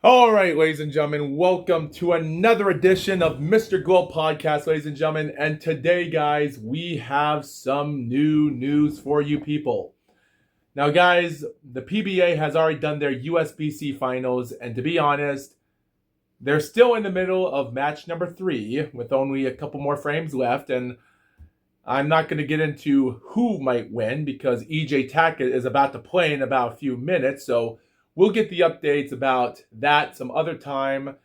All right, ladies and gentlemen, welcome to another edition of Mr. Gloat Podcast, ladies and gentlemen. And today, guys, we have some new news for you people. Now, guys, the PBA has already done their USBC finals, and to be honest, they're still in the middle of match number 3 with only a couple more frames left. And I'm not going to get into who might win because EJ Tackett is about to play in about a few minutes, so we'll get the updates about that some other time.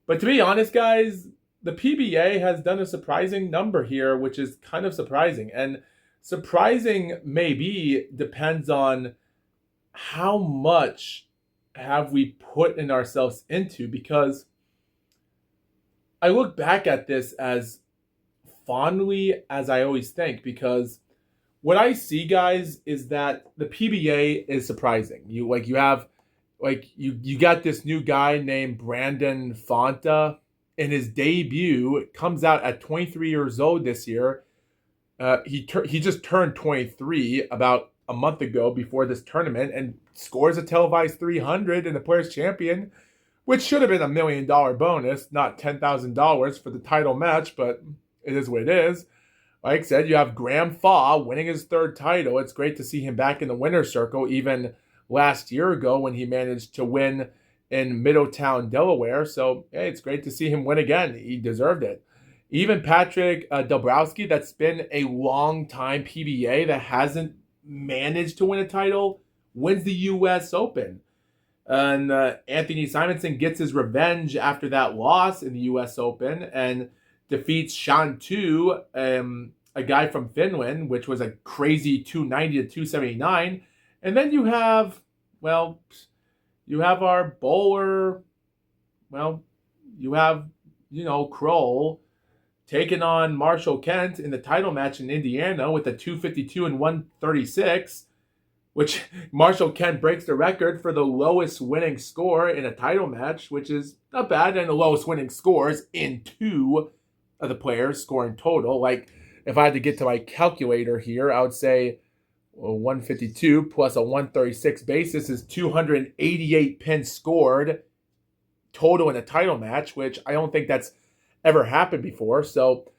But to be honest, guys, the PBA has done a surprising number here, which is kind of surprising. And surprising maybe depends on how much have we put in ourselves into, because I look back at this as fondly as I always think, because what I see, guys, is that the PBA is surprising. You got this new guy named Brandon Fonta. In his debut, it comes out at 23 years old this year. He just turned 23 about a month ago before this tournament and scores a televised 300 in the Players Champion, which should have been $1 million bonus, not $10,000 for the title match, but it is what it is. Like I said, you have Graham Faw winning his 3rd title. It's great to see him back in the winner's circle, even last year ago when he managed to win in Middletown, Delaware. So, hey, it's great to see him win again. He deserved it. Even Patrick Dabrowski, that's been a long-time PBA that hasn't managed to win a title, wins the U.S. Open. And Anthony Simonson gets his revenge after that loss in the U.S. Open and defeats Shantu, a guy from Finland, which was a crazy 290 to 279. And then you have our bowler, you have, Kroll taking on Marshall Kent in the title match in Indiana with a 252 and 136, which Marshall Kent breaks the record for the lowest winning score in a title match, which is not bad, and the lowest winning scores in 2 of the players scoring total. Like, if I had to get to my calculator here, I would say 152 plus a 136 basis is 288 pins scored total in a title match, which I don't think that's ever happened before. So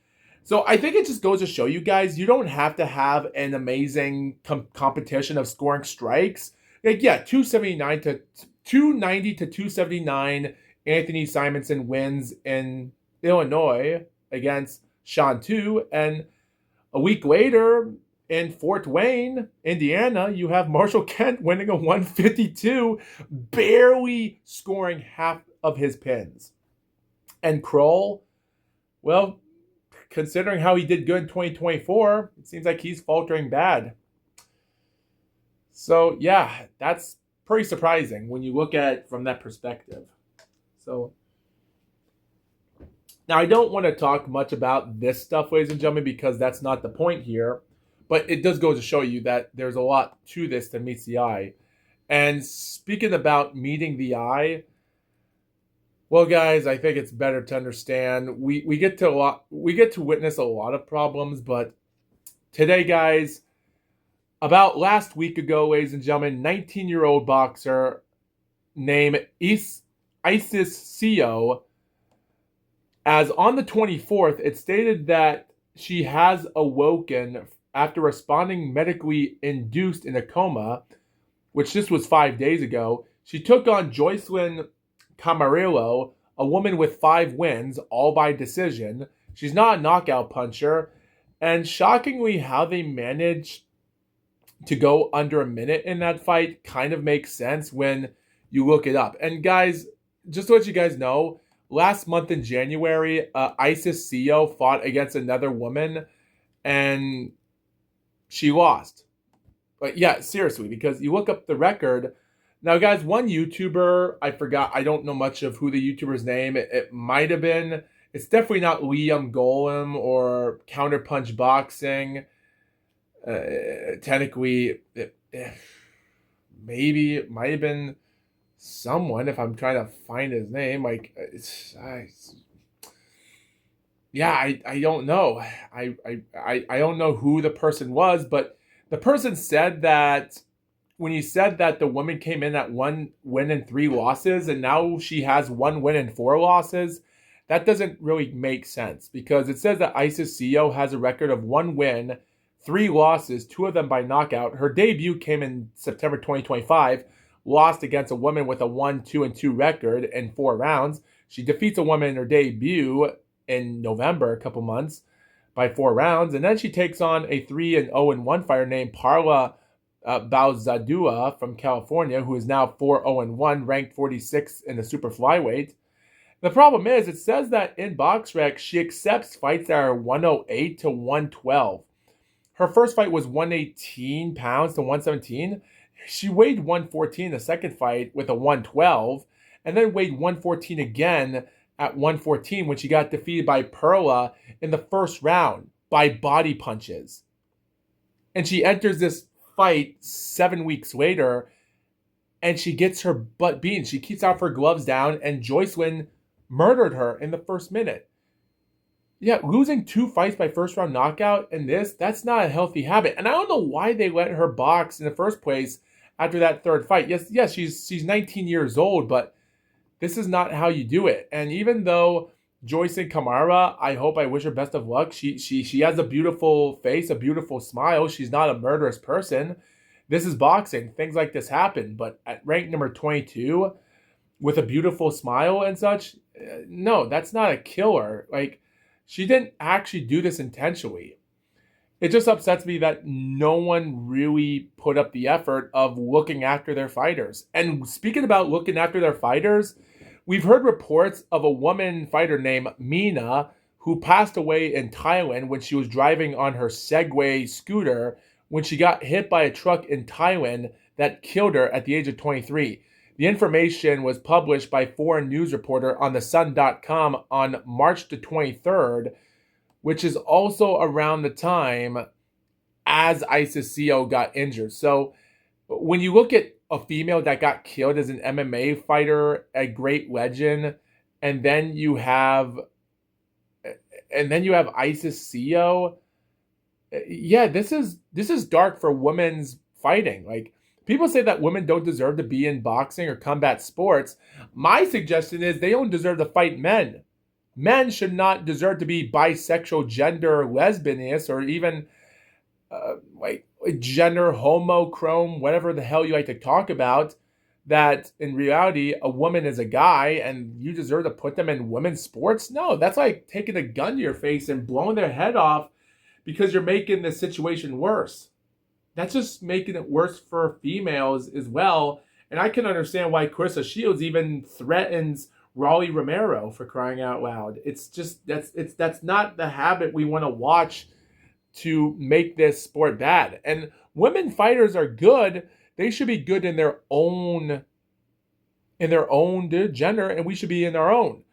I think it just goes to show you guys, you don't have to have an amazing competition of scoring strikes. Like, yeah, 279 to 290 to 279. Anthony Simonson wins in Illinois against Shantu, and a week later in Fort Wayne, Indiana, you have Marshall Kent winning a 152, barely scoring half of his pins. And Kroll, well, considering how he did good in 2024, it seems like he's faltering bad. So, yeah, that's pretty surprising when you look at it from that perspective. So, now I don't want to talk much about this stuff, ladies and gentlemen, because that's not the point here. But it does go to show you that there's a lot to this that meets the eye. And speaking about meeting the eye, well, guys, I think it's better to understand we get to witness a lot of problems, but today, guys, about last week ago, ladies and gentlemen, 19-year-old boxer named Isis Seo, as on the 24th, it stated that she has awoken after responding medically induced in a coma, which this was 5 days ago. She took on Joycelyn Camarillo, a woman with 5 wins, all by decision. She's not a knockout puncher. And shockingly, how they managed to go under a minute in that fight kind of makes sense when you look it up. And guys, just to let you guys know, last month in January, Isis Seo fought against another woman, and she lost. But yeah, seriously, because you look up the record. Now, guys, one YouTuber, I forgot, I don't know much of who the YouTuber's name. It might have been, it's definitely not Liam Golem or Counterpunch Boxing. Technically, maybe it might have been someone, if I'm trying to find his name. Like, I don't know. I don't know who the person was, but the person said that when you said that the woman came in at 1 win and 3 losses, and now she has 1 win and 4 losses, that doesn't really make sense because it says that Isis CEO has a record of 1 win, 3 losses, 2 of them by knockout. Her debut came in September 2025, lost against a woman with a 1-2-2 record in 4 rounds. She defeats a woman in her debut in November, a couple months, by 4 rounds, and then she takes on a 3-0-1 fighter named Parla Bauzadua from California, who is now 4-0-1, ranked 46 in the super flyweight. The problem is, it says that in BoxRec, she accepts fights that are 108 to 112. Her first fight was 118 pounds to 117. She weighed 114 the second fight with a 112, and then weighed 114 again at 114 when she got defeated by Perla in the first round by body punches. And she enters this fight 7 weeks later, and she gets her butt beaten. She keeps out her gloves down, and Joycelyn murdered her in the first minute. Yeah, losing 2 fights by first round knockout in this, that's not a healthy habit. And I don't know why they let her box in the first place after that third fight. Yes, she's 19 years old, but this is not how you do it. And even though Joycelyn Kamara, I wish her best of luck. She has a beautiful face, a beautiful smile. She's not a murderous person. This is boxing. Things like this happen. But at rank number 22, with a beautiful smile and such, no, that's not a killer. Like, she didn't actually do this intentionally. It just upsets me that no one really put up the effort of looking after their fighters. And speaking about looking after their fighters, we've heard reports of a woman fighter named Mina who passed away in Thailand when she was driving on her Segway scooter when she got hit by a truck in Thailand that killed her at the age of 23. The information was published by foreign news reporter on thesun.com on March the 23rd, which is also around the time as Isis CO got injured. So when you look at a female that got killed as an MMA fighter, a great legend, and then you have Isis CO, yeah, this is dark for women's fighting. Like, people say that women don't deserve to be in boxing or combat sports. My suggestion is they don't deserve to fight men. Men should not deserve to be bisexual, gender, lesbianist, or even gender, homochrome, whatever the hell you like to talk about. That in reality, a woman is a guy and you deserve to put them in women's sports? No, that's like taking a gun to your face and blowing their head off because you're making the situation worse. That's just making it worse for females as well. And I can understand why Carissa Shields even threatens Rolly Romero, for crying out loud. It's just that's not the habit we want to watch to make this sport bad. And women fighters are good. They should be good in their own gender, and we should be in our own.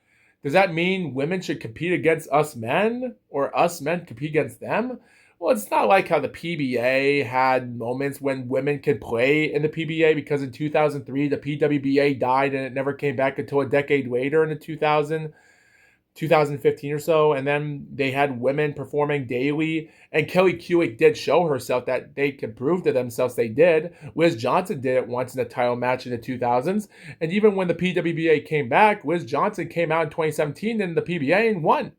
Does that mean women should compete against us men or us men compete against them? Well, it's not like how the PBA had moments when women could play in the PBA, because in 2003, the PWBA died and it never came back until a decade later in the 2015 or so. And then they had women performing daily. And Kelly Kulick did show herself that they could prove to themselves they did. Liz Johnson did it once in a title match in the 2000s. And even when the PWBA came back, Liz Johnson came out in 2017 in the PBA and won.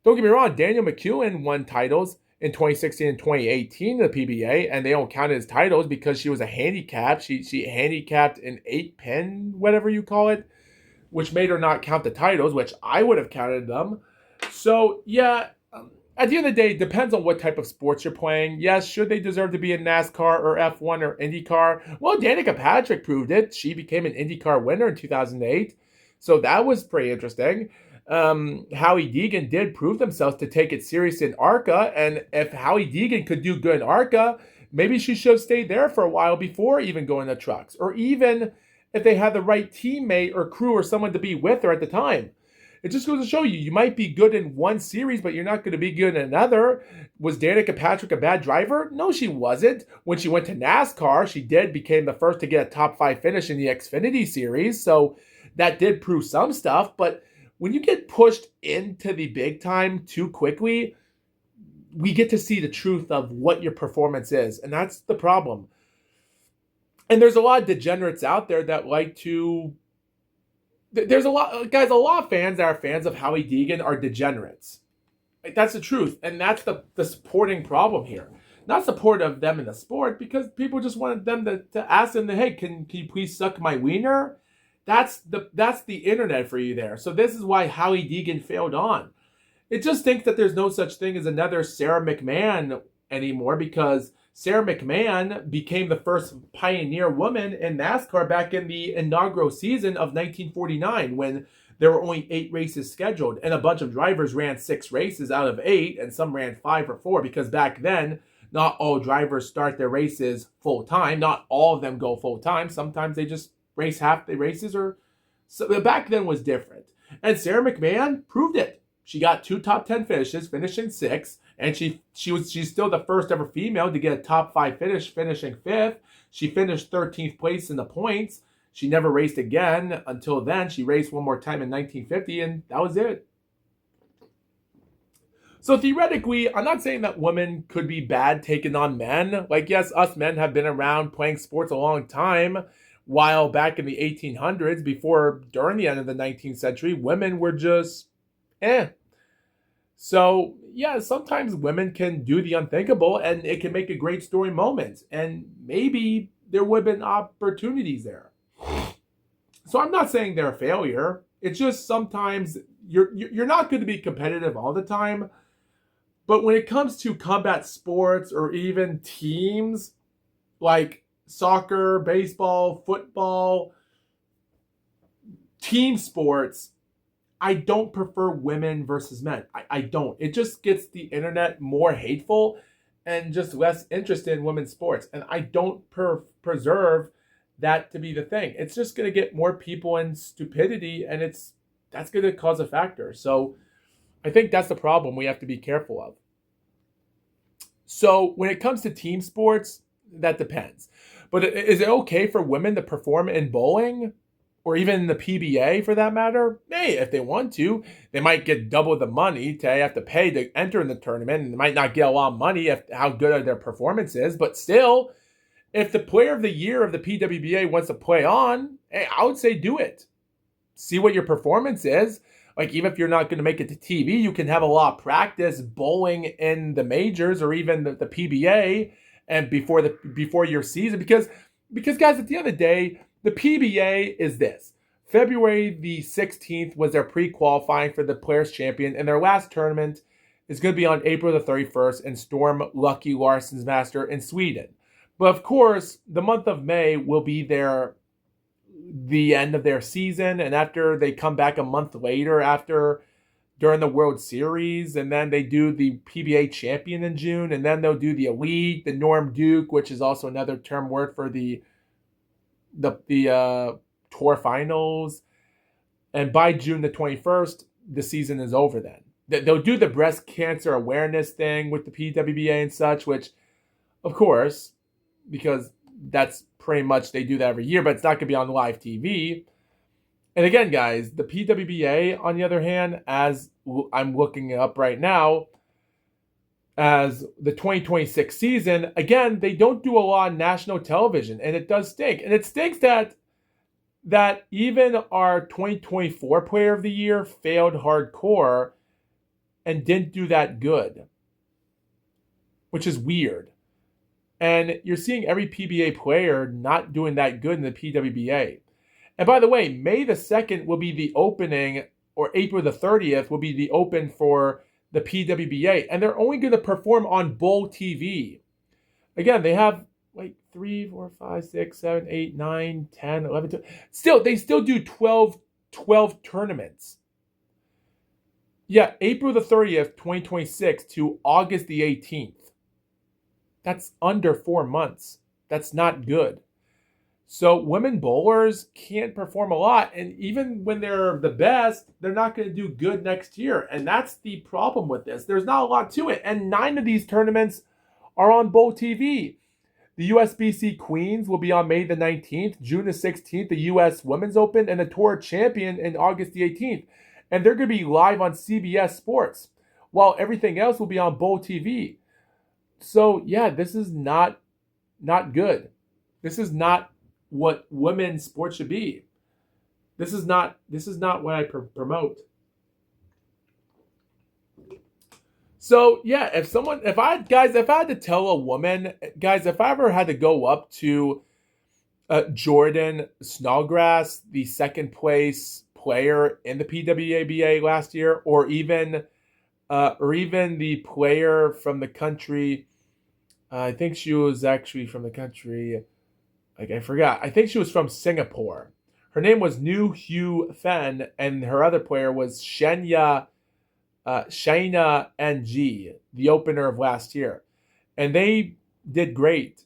Don't get me wrong, Daniel McEwen won titles in 2016 and 2018 in the PBA, and they don't count it as titles because she was a handicap. She handicapped an 8-pin, whatever you call it, which made her not count the titles, which I would have counted them. So, yeah, at the end of the day, it depends on what type of sports you're playing. Yes, should they deserve to be in NASCAR or F1 or IndyCar? Well, Danica Patrick proved it. She became an IndyCar winner in 2008. So that was pretty interesting. Howie Deegan did prove themselves to take it serious in ARCA, and if Howie Deegan could do good in ARCA, maybe she should have stayed there for a while before even going to trucks, or even if they had the right teammate or crew or someone to be with her at the time. It just goes to show you might be good in one series, but you're not going to be good in another. Was Danica Patrick a bad driver? No, she wasn't. When she went to NASCAR, she became the first to get a top 5 finish in the Xfinity series, so that did prove some stuff, but when you get pushed into the big time too quickly, we get to see the truth of what your performance is. And that's the problem. And there's a lot of degenerates out there that like to. There's a lot, guys, a lot of fans that are fans of Howie Deegan are degenerates. Like, that's the truth. And that's the supporting problem here. Not support of them in the sport, because people just wanted them to ask them, hey, can you please suck my wiener? That's the internet for you there. So this is why Howie Deegan failed on. It just thinks that there's no such thing as another Sarah McMahon anymore, because Sarah McMahon became the first pioneer woman in NASCAR back in the inaugural season of 1949, when there were only 8 races scheduled, and a bunch of drivers ran 6 races out of 8, and some ran 5 or 4, because back then, not all drivers start their races full time. Not all of them go full time. Sometimes they just race half the races, or so back then was different. And Sarah McMahon proved it. She got 2 top 10 finishes, finishing 6th, and she's still the first ever female to get a top 5 finish, finishing 5th. She finished 13th place in the points. She never raced again until then. She raced one more time in 1950, and that was it. So theoretically, I'm not saying that women could be bad taking on men. Like, yes, us men have been around playing sports a long time, while back in the 1800s, during the end of the 19th century, women were just So, yeah, sometimes women can do the unthinkable, and it can make a great story moment. And maybe there would have been opportunities there. So I'm not saying they're a failure. It's just sometimes you're not going to be competitive all the time. But when it comes to combat sports or even teams like soccer, baseball, football, team sports, I don't prefer women versus men. I don't. It just gets the internet more hateful and just less interested in women's sports. And I don't preserve that to be the thing. It's just going to get more people in stupidity, and that's going to cause a factor. So I think that's the problem we have to be careful of. So when it comes to team sports, that depends. But is it okay for women to perform in bowling? Or even the PBA for that matter? Hey, if they want to, they might get double the money they have to pay to enter in the tournament, and they might not get a lot of money if how good their performance is. But still, if the player of the year of the PWBA wants to play on, hey, I would say do it. See what your performance is. Like, even if you're not going to make it to TV, you can have a lot of practice bowling in the majors or even the PBA and before your season. Because guys, at the end of the day, the PBA is this. February the 16th was their pre-qualifying for the Players' Champion, and their last tournament is going to be on April the 31st in Storm Lucky Larsson's Master in Sweden. But of course, the month of May will be the end of their season, and after they come back a month later during the World Series, and then they do the PBA Champion in June, and then they'll do the Elite, the Norm Duke, which is also another term word for the tour finals, and by June the 21st, the season is over. Then they'll do the breast cancer awareness thing with the PWBA and such, which, of course, because that's pretty much they do that every year, but it's not going to be on live TV. And again, guys, the PWBA, on the other hand, as I'm looking it up right now, as the 2026 season, again, they don't do a lot on national television, and it does stink. And it stinks that even our 2024 Player of the Year failed hardcore and didn't do that good, which is weird. And you're seeing every PBA player not doing that good in the PWBA. And by the way, May the 2nd will be the opening, or April the 30th will be the open for the PWBA, and they're only going to perform on Bowl TV. Again, they have like 3, 4, 5, 6, 7, 8, 9, 10, 11, 12. They still do 12 tournaments. Yeah, April the 30th, 2026 to August the 18th. That's under 4 months. That's not good. So women bowlers can't perform a lot, and even when they're the best, they're not going to do good next year. And that's the problem with this. There's not a lot to it, and 9 of these tournaments are on Bowl TV. The USBC Queens will be on May the 19th, June the 16th, the US Women's Open, and the Tour Champion in August the 18th. And they're going to be live on CBS Sports, while everything else will be on Bowl TV. So, yeah, this is not good. This is not what women's sports should be. This is not what I promote. So yeah, if I had to tell a woman, guys, if I ever had to go up to Jordan Snodgrass, the second place player in the PWABA last year, or even the player from the country. I think she was actually from the country. Like I forgot. I think she was from Singapore. Her name was Nu Hugh Fen, and her other player was Shaina NG, the opener of last year, and they did great.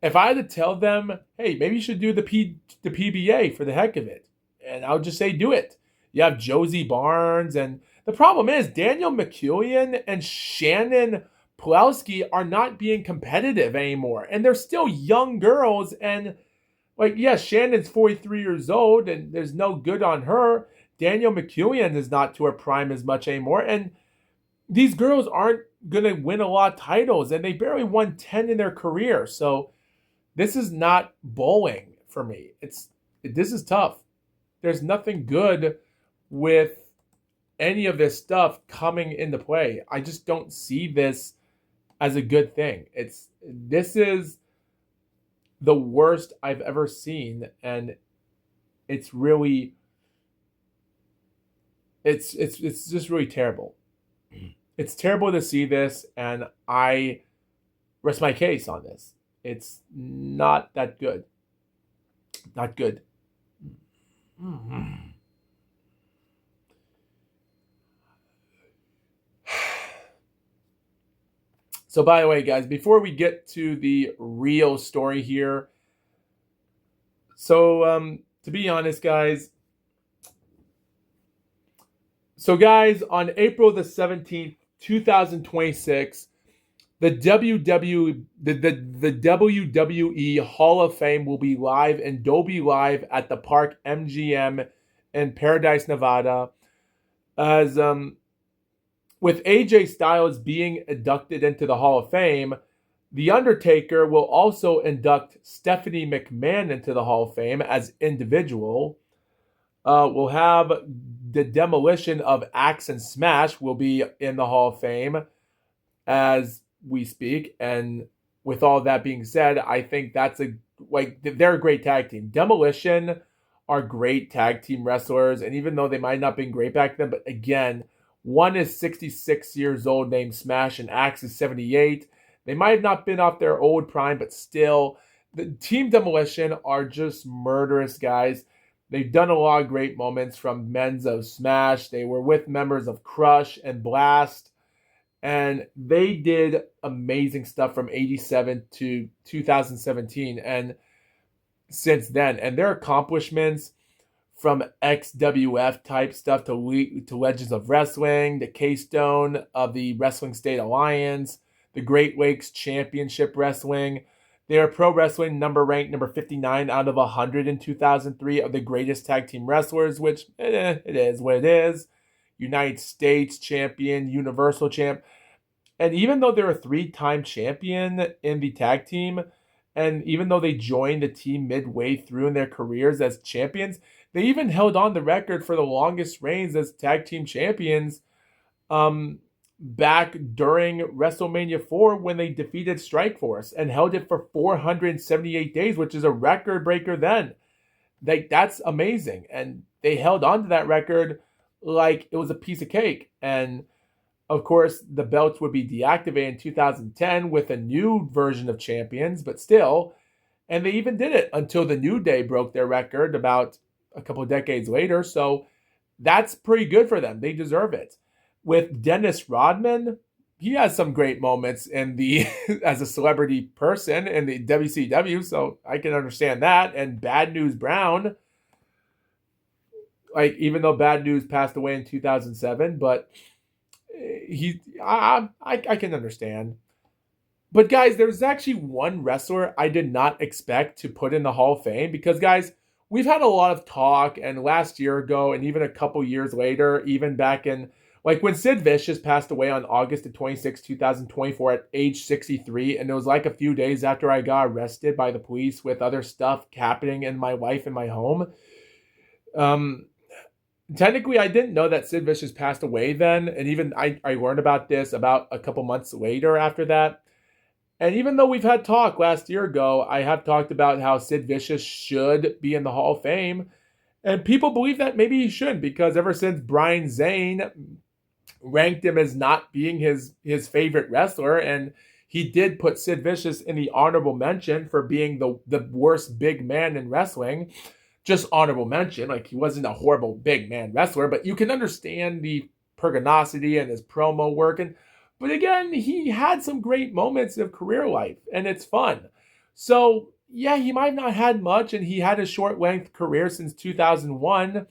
If I had to tell them, hey, maybe you should do the PBA for the heck of it, and I would just say do it. You have Josie Barnes, and the problem is Daniel McCullion and Shannon Pulowski are not being competitive anymore, and they're still young girls. And like, yes, Shannon's 43 years old, and there's no good on her. Daniel McCullion is not to her prime as much anymore, and these girls aren't gonna win a lot of titles, and they barely won 10 in their career. So this is not bowling for me. This is tough. There's nothing good with any of this stuff coming into play. I just don't see this as a good thing. This is the worst I've ever seen, and it's really it's just really terrible. It's terrible to see this, and I rest my case on this. It's not that good. Not good. So, by the way, guys, before we get to the real story here, to be honest, guys, on April the 17th, 2026, the WWE Hall of Fame will be live in Dolby Live at the Park MGM in Paradise, Nevada, as with AJ Styles being inducted into the Hall of Fame. The Undertaker will also induct Stephanie McMahon into the Hall of Fame as individual. We'll have the demolition of Axe and Smash will be in the Hall of Fame as we speak. And with all that being said, I think they're a great tag team. Demolition are great tag team wrestlers, and even though they might not have been great back then, but again, one is 66 years old named Smash, and Axe is 78. They might have not been off their old prime, but still, the Team Demolition are just murderous guys. They've done a lot of great moments from men's of Smash. They were with members of Crush and Blast, and they did amazing stuff from 87 to 2017 and since then. And their accomplishments, from XWF type stuff to Legends of Wrestling, the Keystone of the Wrestling State Alliance, the Great Lakes Championship Wrestling. They are Pro Wrestling ranked number 59 out of 100 in 2003 of the greatest tag team wrestlers, which it is what it is. United States champion, Universal champ. And even though they're a 3-time champion in the tag team, and even though they joined the team midway through in their careers as champions, they even held on the record for the longest reigns as tag team champions back during WrestleMania 4 when they defeated Strikeforce and held it for 478 days, which is a record breaker then. That's amazing. And they held on to that record like it was a piece of cake. And of course, the belts would be deactivated in 2010 with a new version of champions, but still. And they even did it until the New Day broke their record about a couple of decades later. So that's pretty good for them. They deserve it. With Dennis Rodman, he has some great moments in the as a celebrity person in the WCW, so I can understand that. And Bad News Brown, like, even though Bad News passed away in 2007, but I can understand. But guys, there's actually one wrestler I did not expect to put in the Hall of Fame, because guys, we've had a lot of talk, and last year ago and even a couple years later, even back in Like when Sid Vicious passed away on August the 26th, 2024 at age 63, and it was like a few days after I got arrested by the police with other stuff happening in my life in my home. Um, Technically, I didn't know that Sid Vicious passed away then, and even I learned about this about a couple months later after that. And even though we've had talk last year ago, I have talked about how Sid Vicious should be in the Hall of Fame. And people believe that maybe he shouldn't because ever since Brian Zane ranked him as not being his favorite wrestler, and he did put Sid Vicious in the honorable mention for being the worst big man in wrestling. Just honorable mention, like he wasn't a horrible big man wrestler, but you can understand the pergnosity and his promo work. But again, he had some great moments of career life, and it's fun. So yeah, he might not have had much, and he had a short length career since 2001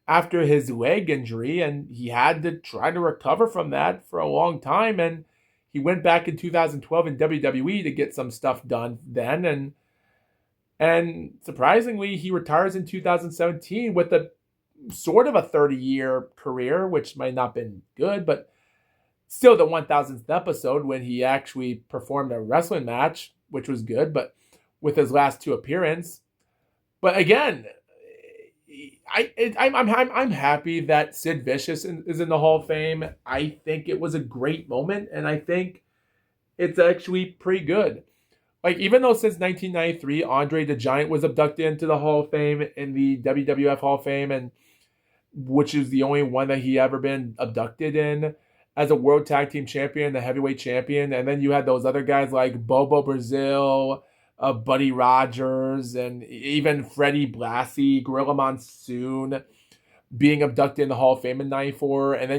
after his leg injury, and he had to try to recover from that for a long time. And he went back in 2012 in WWE to get some stuff done then, and surprisingly, he retires in 2017 with a sort of a 30-year career, which might not have been good, but still the 1000th episode when he actually performed a wrestling match, which was good, but with his last two appearances. But again, I'm happy that Sid Vicious is in the Hall of Fame. I think it was a great moment, and I think it's actually pretty good. Like, even though since 1993, Andre the Giant was abducted into the Hall of Fame in the WWF Hall of Fame, and which is the only one that he ever been abducted in as a World Tag Team Champion, the Heavyweight Champion. And then you had those other guys like Bobo Brazil, Buddy Rogers, and even Freddie Blassie, Gorilla Monsoon being abducted in the Hall of Fame in 94. And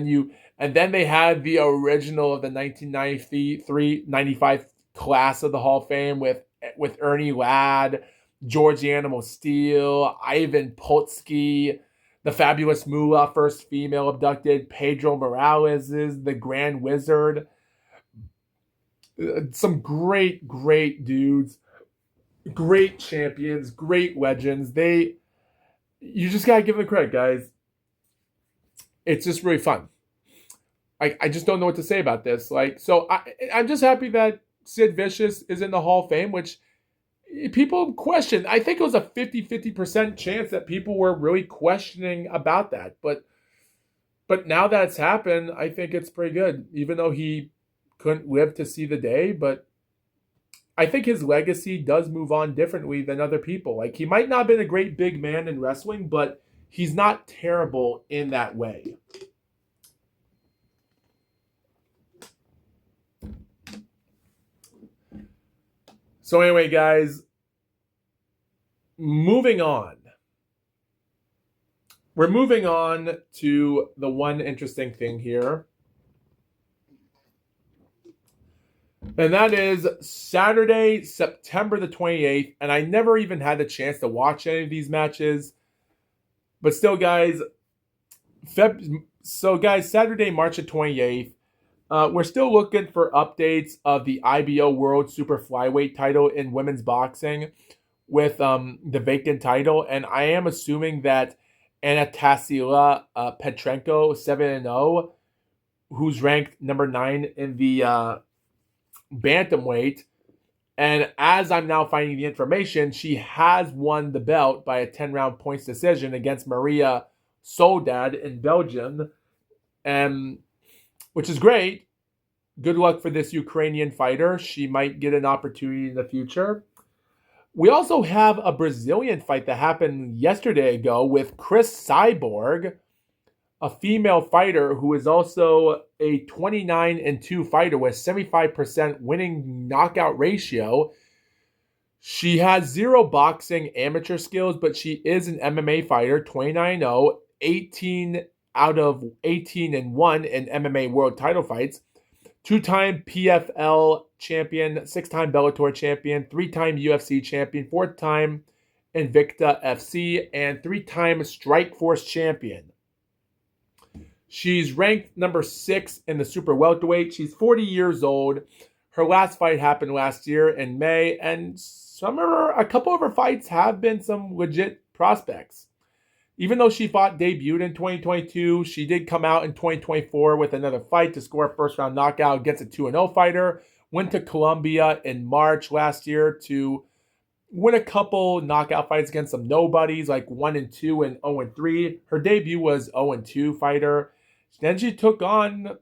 then they had the original of the 1993-95 class of the Hall of Fame with Ernie Ladd, George the Animal Steel, Ivan Putski, the Fabulous Moolah, first female abducted, Pedro Morales is the Grand Wizard. Some great dudes, great champions, great legends. You just gotta give them credit, guys. It's just really fun. I just don't know what to say about this. I'm just happy that Sid Vicious is in the Hall of Fame, which people question. I think it was a 50% chance that people were really questioning about that. But now that it's happened, I think it's pretty good. Even though he couldn't live to see the day, but I think his legacy does move on differently than other people. Like, he might not have been a great big man in wrestling, but he's not terrible in that way. So anyway, guys, moving on. We're moving on to the one interesting thing here. And that is Saturday, September the 28th. And I never even had the chance to watch any of these matches. But still, guys, Saturday, March the 28th, we're still looking for updates of the IBO World Super Flyweight title in women's boxing with the vacant title. And I am assuming that Anastasia Petrenko, 7-0, who's ranked number 9 in the bantamweight. And as I'm now finding the information, she has won the belt by a 10-round points decision against Maria Soledad in Belgium, which is great. Good luck for this Ukrainian fighter. She might get an opportunity in the future. We also have a Brazilian fight that happened yesterday ago with Chris Cyborg, a female fighter who is also a 29-2 fighter with 75% winning knockout ratio. She has 0 boxing amateur skills, but she is an MMA fighter, 29-0, 18 out of 18-1 in MMA world title fights. 2-time PFL champion, 6-time Bellator champion, 3-time UFC champion, 4-time Invicta FC, and 3-time Strikeforce champion. She's ranked number 6 in the super welterweight. She's 40 years old. Her last fight happened last year in May, and a couple of her fights have been some legit prospects. Even though she debuted in 2022, she did come out in 2024 with another fight to score a first round knockout against a 2-0 fighter. Went to Colombia in March last year to win a couple knockout fights against some nobodies like 1-2 and 0-3. Her debut was 0-2 fighter. Then she took on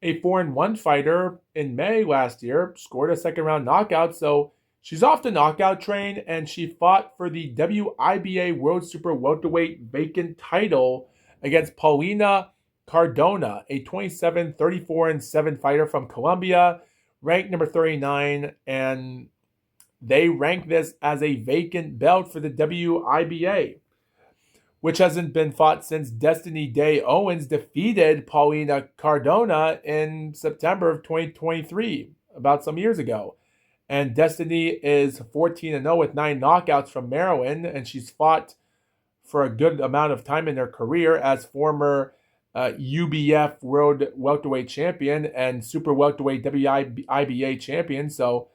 a 4-1 fighter in May last year, scored a second round knockout. So she's off the knockout train, and she fought for the WIBA World Super Welterweight vacant title against Paulina Cardona, a 27-34-7 fighter from Colombia, ranked number 39, and they rank this as a vacant belt for the WIBA, which hasn't been fought since Destiny Day Owens defeated Paulina Cardona in September of 2023, about some years ago. And Destiny is 14-0 with 9 knockouts from Maryland, and she's fought for a good amount of time in her career as former UBF World Welterweight Champion and Super Welterweight WIBA Champion. So,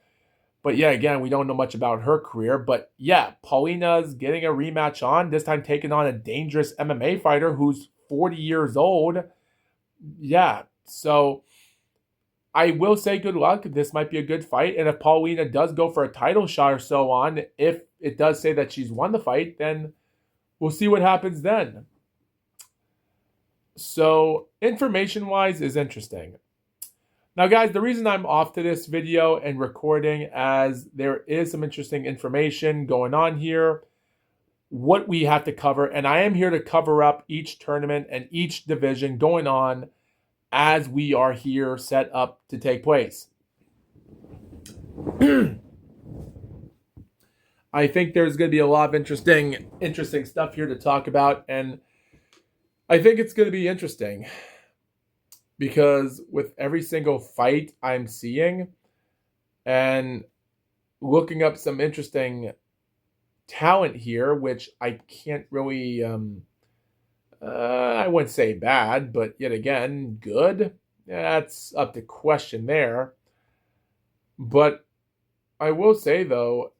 but yeah, again, we don't know much about her career. But yeah, Paulina's getting a rematch on, this time taking on a dangerous MMA fighter who's 40 years old. Yeah, so I will say good luck. This might be a good fight. And if Paulina does go for a title shot or so on, if it does say that she's won the fight, then we'll see what happens then. So information-wise is interesting. Now, guys, the reason I'm off to this video and recording, as there is some interesting information going on here, what we have to cover, and I am here to cover up each tournament and each division going on as we are here set up to take place. I think there's going to be a lot of interesting stuff here to talk about, and I think it's going to be interesting because with every single fight I'm seeing and looking up some interesting talent here, which I can't really, I wouldn't say bad, but yet again, good. That's up to question there. But I will say, though,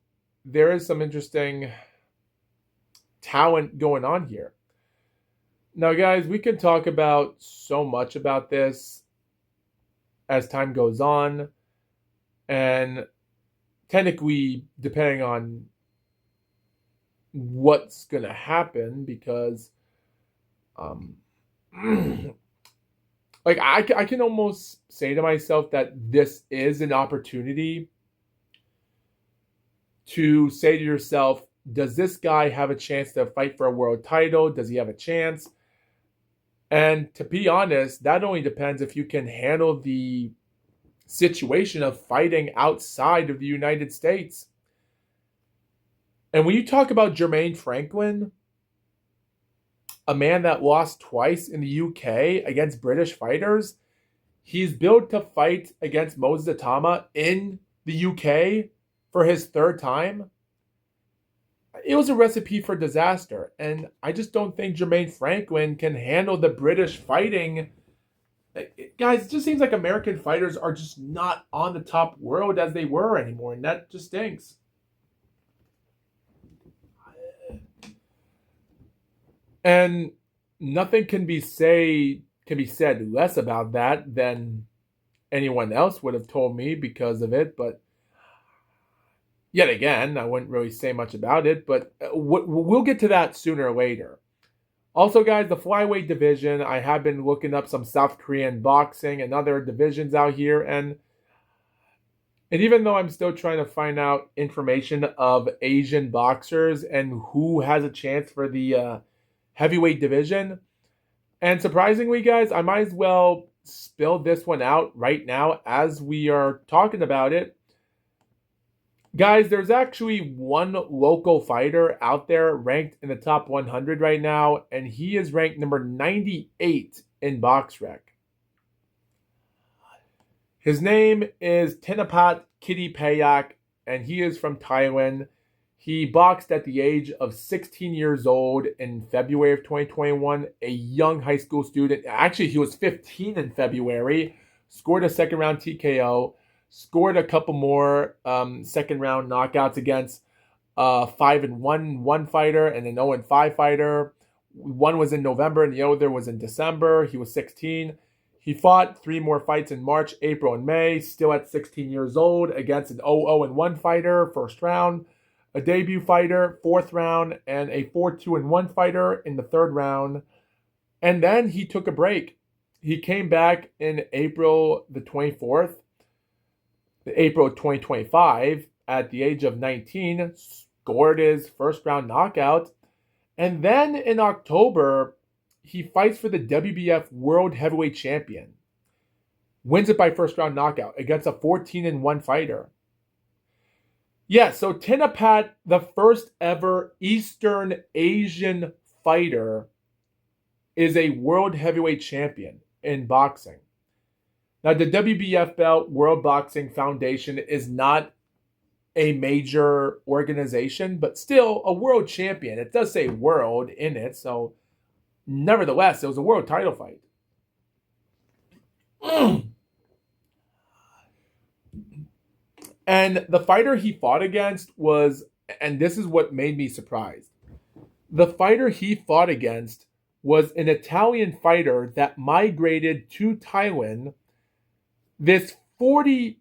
there is some interesting talent going on here. Now, guys, we can talk about so much about this as time goes on. And technically, depending on what's going to happen, because like I can almost say to myself that this is an opportunity to say to yourself, does this guy have a chance to fight for a world title? Does he have a chance? And to be honest, that only depends if you can handle the situation of fighting outside of the United States. And when you talk about Jermaine Franklin, a man that lost twice in the UK against British fighters, he's built to fight against Moses Itauma in the UK for his third time. It was a recipe for disaster, and I just don't think Jermaine Franklin can handle the British fighting. Guys, it just seems like American fighters are just not on the top world as they were anymore, and that just stinks. And nothing can be said less about that than anyone else would have told me because of it, but yet again, I wouldn't really say much about it, but we'll get to that sooner or later. Also, guys, the flyweight division, I have been looking up some South Korean boxing and other divisions out here, and even though I'm still trying to find out information of Asian boxers and who has a chance for the heavyweight division, and surprisingly, guys, I might as well spill this one out right now as we are talking about it. Guys, there's actually one local fighter out there ranked in the top 100 right now, and he is ranked number 98 in BoxRec. His name is Tinapat Kittipayak, and he is from Thailand. He boxed at the age of 16 years old in February of 2021, a young high school student. Actually, he was 15 in February, scored a second round TKO, scored a couple more second round knockouts against 5-1 fighter and an 0-5 fighter. One was in November and the other was in December. He was 16. He fought 3 more fights in March, April, and May, still at 16 years old, against an 0-1 fighter, first round, a debut fighter, fourth round, and a 4-2-1 fighter in the third round. And then he took a break. He came back in April the 24th, April 2025, at the age of 19, scored his first round knockout. And then in October, he fights for the WBF World Heavyweight Champion. Wins it by first round knockout against a 14-1 fighter. Yeah, so Tinapat, the first ever Eastern Asian fighter, is a World Heavyweight Champion in boxing. Now, the WBF belt, World Boxing Foundation, is not a major organization, but still a world champion. It does say world in it, so nevertheless, it was a world title fight. And the fighter he fought against was, and this is what made me surprised, the fighter he fought against was an Italian fighter that migrated to Thailand. This friggin'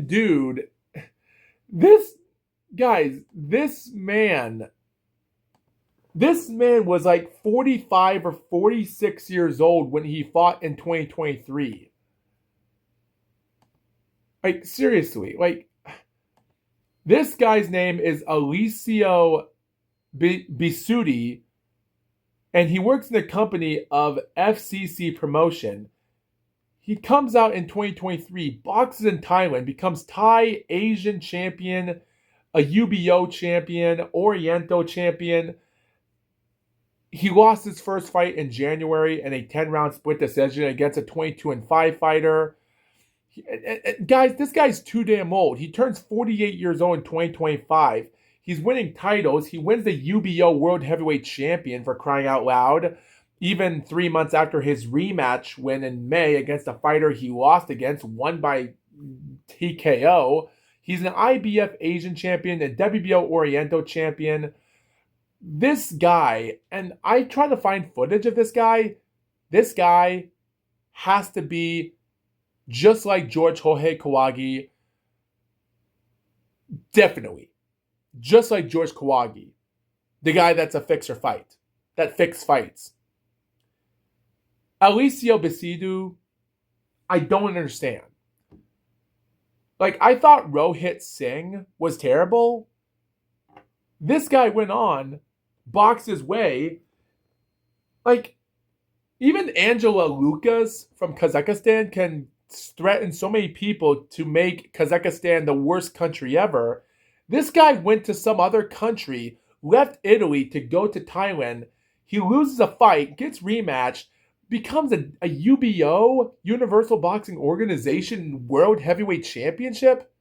dude, this man was like 45 or 46 years old when he fought in 2023. Like, seriously, like, this guy's name is Alessio Bisutti, and he works in the company of FCC Promotion. He comes out in 2023, boxes in Thailand, becomes Thai Asian champion, a UBO champion, Oriental champion. He lost his first fight in January in a 10-round split decision against a 22-5 fighter. Guys, this guy's too damn old. He turns 48 years old in 2025. He's winning titles. He wins the UBO World Heavyweight Champion, for crying out loud, even 3 months after his rematch win in May against a fighter he lost against, won by TKO. He's an IBF Asian champion, a WBO Oriental champion. This guy, and I try to find footage of this guy has to be just like George Jorge Kawagi. Definitely. Just like George Kawagi. The guy that's a fixer fight. That fix fights. Alessio Bisidu, I don't understand. Like, I thought Rohit Singh was terrible. This guy went on, boxed his way. Like, even Angela Lucas from Kazakhstan can threaten so many people to make Kazakhstan the worst country ever. This guy went to some other country, left Italy to go to Thailand. He loses a fight, gets rematched, becomes a UBO, Universal Boxing Organization World Heavyweight Championship.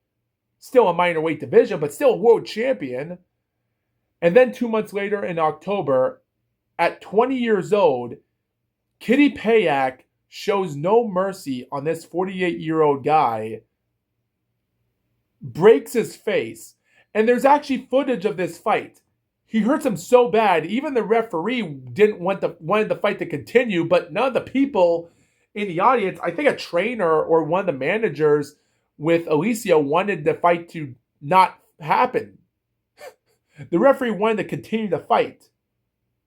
Still a minor weight division, but still a world champion. And then 2 months later in October, at 20 years old, Kitty Payak shows no mercy on this 48-year-old guy, breaks his face, and there's actually footage of this fight. He hurts him so bad, even the referee wanted the fight to continue, but none of the people in the audience, I think a trainer or one of the managers with Alessio, wanted the fight to not happen. The referee wanted to continue the fight,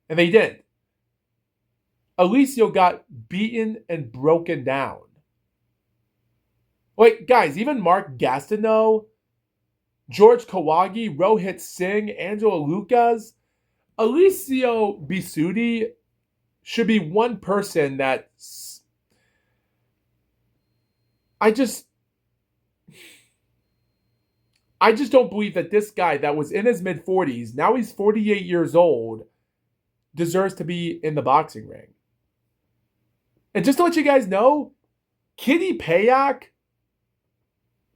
and they didn't. Alessio got beaten and broken down. Like, guys, even Mark Gastineau, George Kawagi, Rohit Singh, Angela Lucas, Alessio Bisutti should be one person that I just don't believe that this guy that was in his mid-40s, now he's 48 years old, deserves to be in the boxing ring. And just to let you guys know, Kitty Payak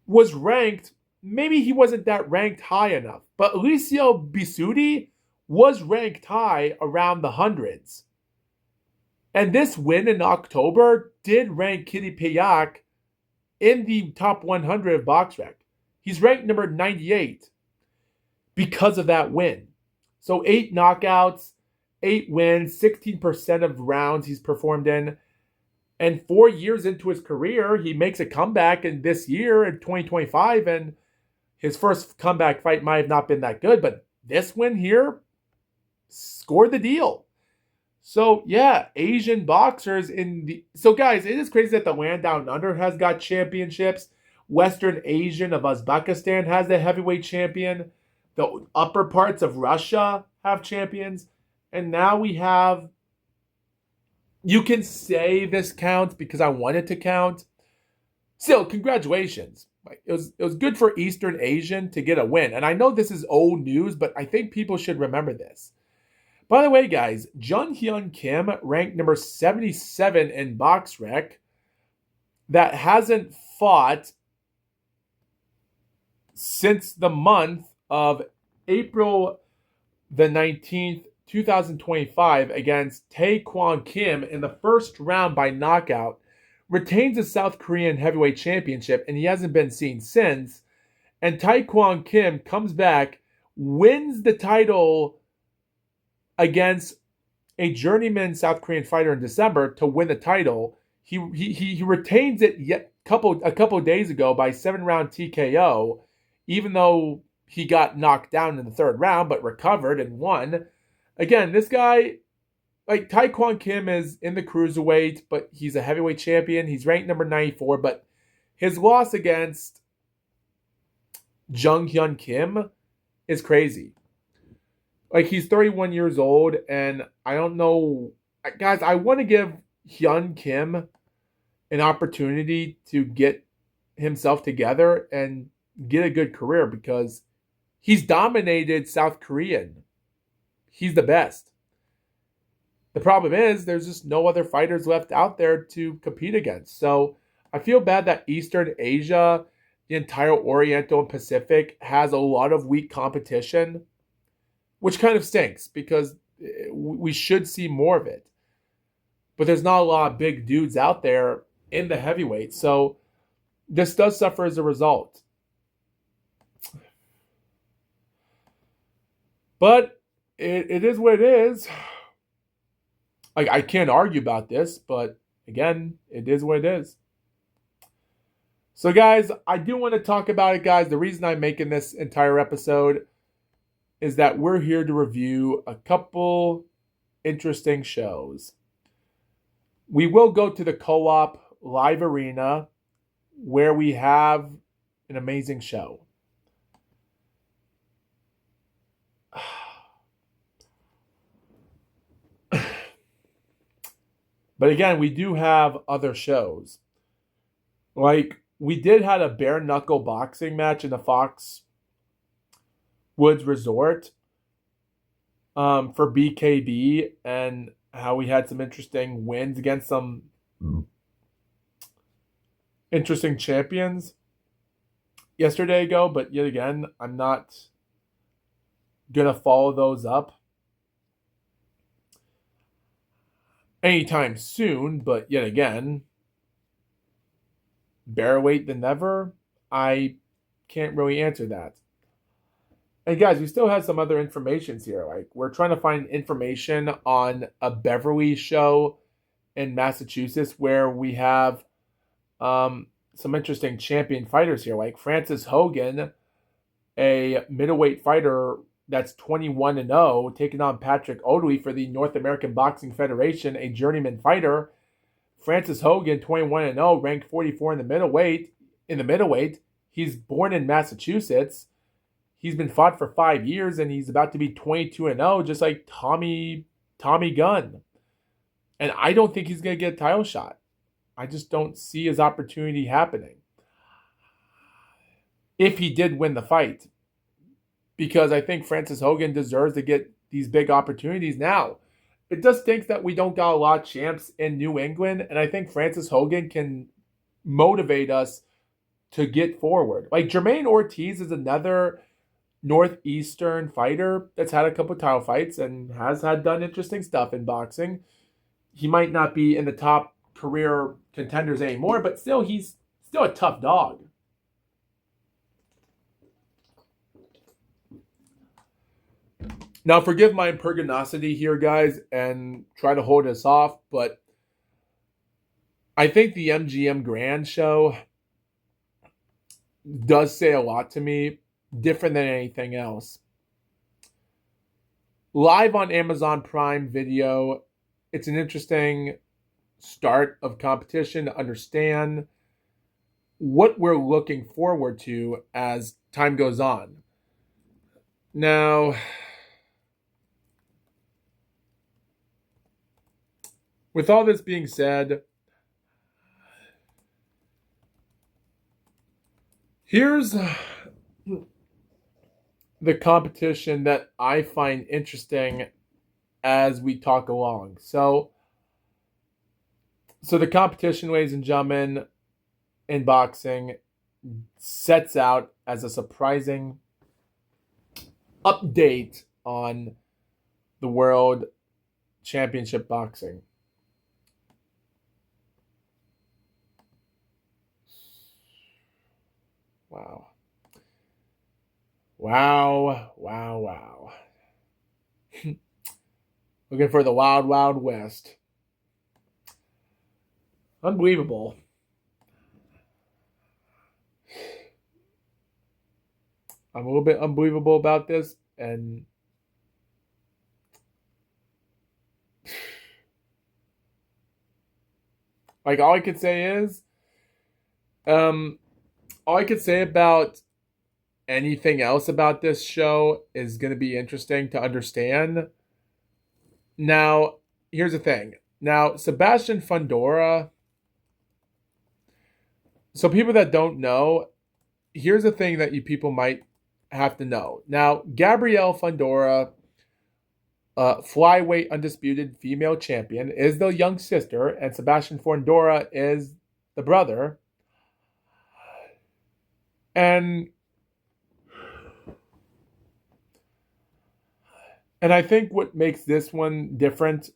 was ranked, maybe he wasn't that ranked high enough, but Alessio Bisutti was ranked high around the hundreds. And this win in October did rank Kitty Payak in the top 100 of BoxRec. He's ranked number 98 because of that win. So 8 knockouts, 8 wins, 16% of rounds he's performed in. And 4 years into his career, he makes a comeback in this year in 2025. And his first comeback fight might have not been that good, but this win here scored the deal. So yeah, Asian boxers in the so guys, it is crazy that the land down under has got championships. Western Asian of Uzbekistan has the heavyweight champion. The upper parts of Russia have champions. And now we have, you can say this counts because I want it to count. Still, congratulations. It was good for Eastern Asian to get a win. And I know this is old news, but I think people should remember this. By the way, guys, Jung Hyun Kim, ranked number 77 in BoxRec, that hasn't fought since the month of April the 19th, 2025, against Tae Kwon Kim in the first round by knockout, retains the South Korean heavyweight championship, and he hasn't been seen since. And Tae Kwon Kim comes back, wins the title against a journeyman South Korean fighter in December to win the title. He retains it a couple days ago by 7-round TKO, even though he got knocked down in the third round, but recovered and won. Again, this guy, like Tae Kwon Kim, is in the cruiserweight, but he's a heavyweight champion. He's ranked number 94, but his loss against Jung Hyun Kim is crazy. Like, he's 31 years old, and I don't know. Guys, I want to give Hyun Kim an opportunity to get himself together and get a good career because he's dominated South Korean. He's the best. The problem is there's just no other fighters left out there to compete against. So I feel bad that Eastern Asia, the entire Oriental and Pacific, has a lot of weak competition, which kind of stinks because we should see more of it. But there's not a lot of big dudes out there in the heavyweight. So this does suffer as a result. But it is what it is. I can't argue about this, but again, it is what it is. So guys, I do want to talk about it, guys. The reason I'm making this entire episode is that we're here to review a couple interesting shows. We will go to the Co-op Live Arena where we have an amazing show. But again, we do have other shows. Like, we did have a bare knuckle boxing match in the Fox Woods Resort for BKB, and how we had some interesting wins against some interesting champions yesterday ago. But yet again, I'm not going to follow those up anytime soon. But yet again, better wait than never. I can't really answer that. And guys, we still have some other informations here. Like, we're trying to find information on a Beverly show in Massachusetts where we have some interesting champion fighters here. Like Francis Hogan, a middleweight fighter that's 21-0, taking on Patrick Odley for the North American Boxing Federation, a journeyman fighter. Francis Hogan, 21-0, ranked 44 in the middleweight. He's born in Massachusetts. He's been fought for 5 years, and he's about to be 22-0, just like Tommy Gunn. And I don't think he's going to get a title shot. I just don't see his opportunity happening if he did win the fight. Because I think Francis Hogan deserves to get these big opportunities now. It just stinks that we don't got a lot of champs in New England, and I think Francis Hogan can motivate us to get forward. Like, Jermaine Ortiz is another Northeastern fighter that's had a couple title fights and has done interesting stuff in boxing. He might not be in the top career contenders anymore, but still, he's still a tough dog. Now, forgive my impergnosity here, guys, and try to hold us off, but I think the MGM Grand show does say a lot to me, different than anything else. Live on Amazon Prime Video, it's an interesting start of competition to understand what we're looking forward to as time goes on. Now, with all this being said, here's the competition that I find interesting as we talk along. So the competition, ladies and gentlemen, in boxing sets out as a surprising update on the World Championship Boxing. Wow. Wow, wow, wow. Looking for the Wild Wild West. Unbelievable. I'm a little bit unbelievable about this, and like all I could say is, all I could say about anything else about this show is going to be interesting to understand. Now, here's the thing. Now, Sebastian Fundora. So, people that don't know, here's the thing that you people might have to know. Now, Gabrielle Fundora, flyweight undisputed female champion, is the young sister, and Sebastian Fundora is the brother. And I think what makes this one different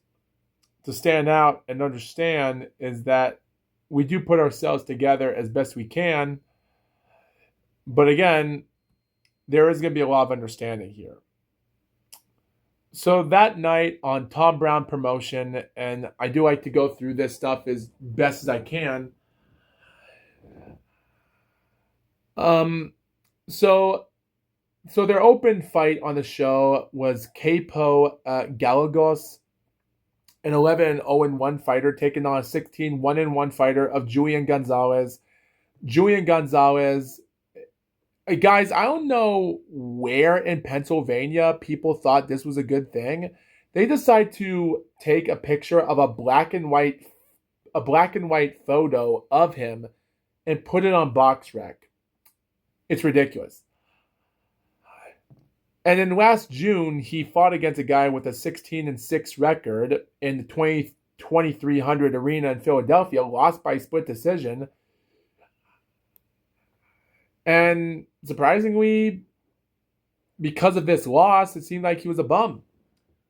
to stand out and understand is that we do put ourselves together as best we can. But again, there is going to be a lot of understanding here. So that night on Tom Brown Promotion, and I do like to go through this stuff as best as I can. So their open fight on the show was Capo Galagos, an 11-0-1 fighter, taking on a 16-1-1 fighter of Julian Gonzalez. Julian Gonzalez, guys, I don't know where in Pennsylvania people thought this was a good thing. They decide to take a picture of a black and white photo of him and put it on BoxRec. It's ridiculous. And in last June, he fought against a guy with a 16-6 record in the 2300 arena in Philadelphia, lost by split decision. And surprisingly, because of this loss, it seemed like he was a bum.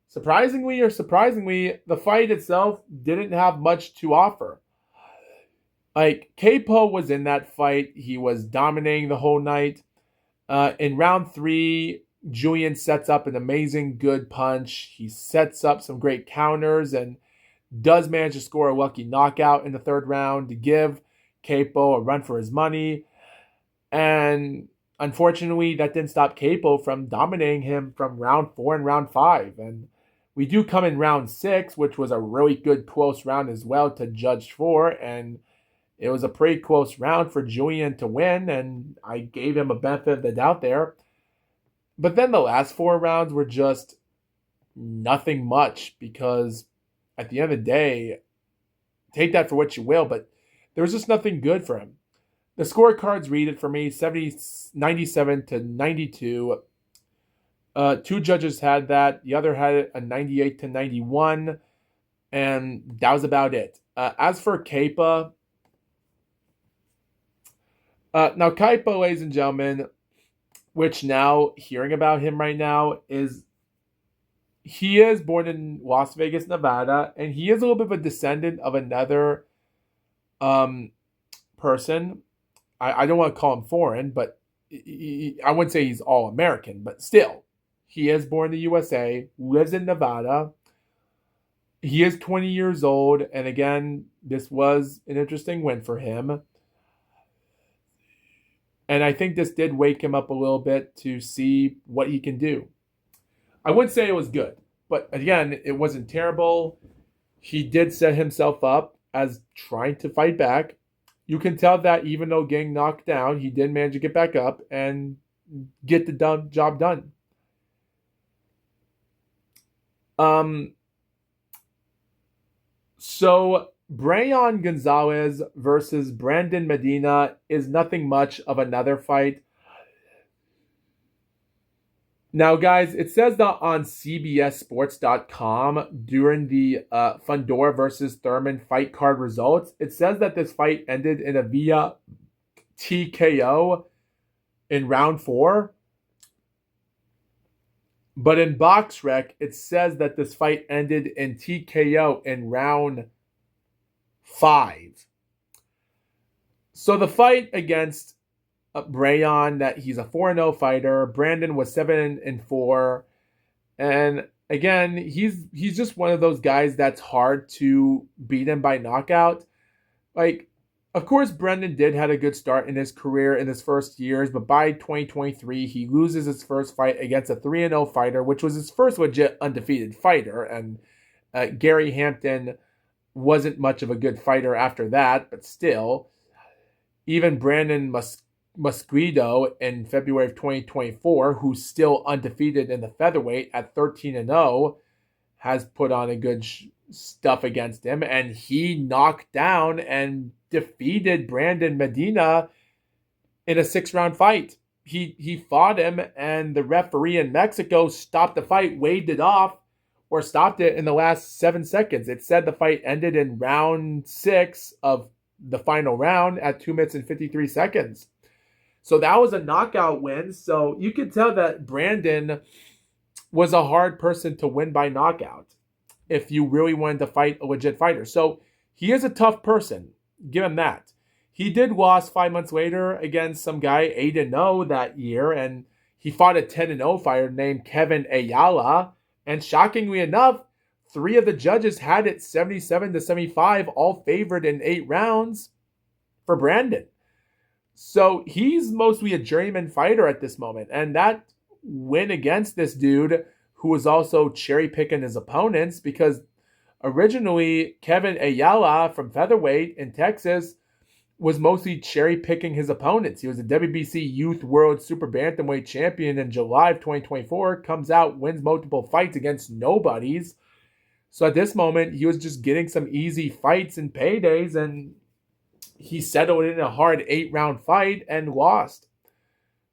Surprisingly, the fight itself didn't have much to offer. Like, Capo was in that fight. He was dominating the whole night. In round 3, Julian sets up an amazing good punch. He sets up some great counters and does manage to score a lucky knockout in the third round to give Capo a run for his money. And unfortunately, that didn't stop Capo from dominating him from round 4 and round 5. And we do come in round 6, which was a really good close round as well to judge for. And it was a pretty close round for Julian to win, and I gave him a benefit of the doubt there. But then the last 4 rounds were just nothing much, because at the end of the day, take that for what you will, but there was just nothing good for him. The scorecards read it for me, 97-92. 2 judges had that. The other had it a 98-91, and that was about it. As for Kepa, now Kepa, ladies and gentlemen, which now hearing about him right now is he is born in Las Vegas, Nevada, and he is a little bit of a descendant of another person. I don't want to call him foreign, but I wouldn't say he's all American, but still, He is born in the USA, lives in Nevada. He is 20 years old, and again, this was an interesting win for him. And I think this did wake him up a little bit to see what he can do. I wouldn't say it was good, but again, it wasn't terrible. He did set himself up as trying to fight back. You can tell that even though getting knocked down, he did manage to get back up and get the job done. So Brayan Gonzalez versus Brandon Medina is nothing much of another fight. Now, guys, it says that on CBSSports.com during the Fundora versus Thurman fight card results, it says that this fight ended in a via TKO in round 4. But in BoxRec, it says that this fight ended in TKO in round 5. So the fight against Brayan, that he's a 4-0 fighter. Brandon was 7-4. And again, he's just one of those guys that's hard to beat him by knockout. Like, of course, Brendan did had a good start in his career in his first years, but by 2023, he loses his first fight against a 3-0 fighter, which was his first legit undefeated fighter. And Gary Hampton wasn't much of a good fighter after that, but still, even Brandon Mosquito in February of 2024, who's still undefeated in the featherweight at 13-0, has put on a good stuff against him, and he knocked down and defeated Brandon Medina in a 6-round fight. He fought him, and the referee in Mexico stopped the fight, waved it off, or stopped it in the last 7 seconds. It said the fight ended in round 6 of the final round at 2 minutes and 53 seconds. So that was a knockout win. So you can tell that Brandon was a hard person to win by knockout if you really wanted to fight a legit fighter. So he is a tough person. Give him that. He did lose 5 months later against some guy 8-0 that year, and he fought a 10-0 fighter named Kevin Ayala. And shockingly enough, 3 of the judges had it 77-75, all favored in 8 rounds for Brandon. So he's mostly a journeyman fighter at this moment. And that win against this dude, who was also cherry picking his opponents, because originally Kevin Ayala from featherweight in Texas was mostly cherry picking his opponents. He was a WBC Youth World Super Bantamweight champion in July of 2024, comes out, wins multiple fights against nobodies. So at this moment, he was just getting some easy fights and paydays, and he settled in a hard 8-round fight and lost.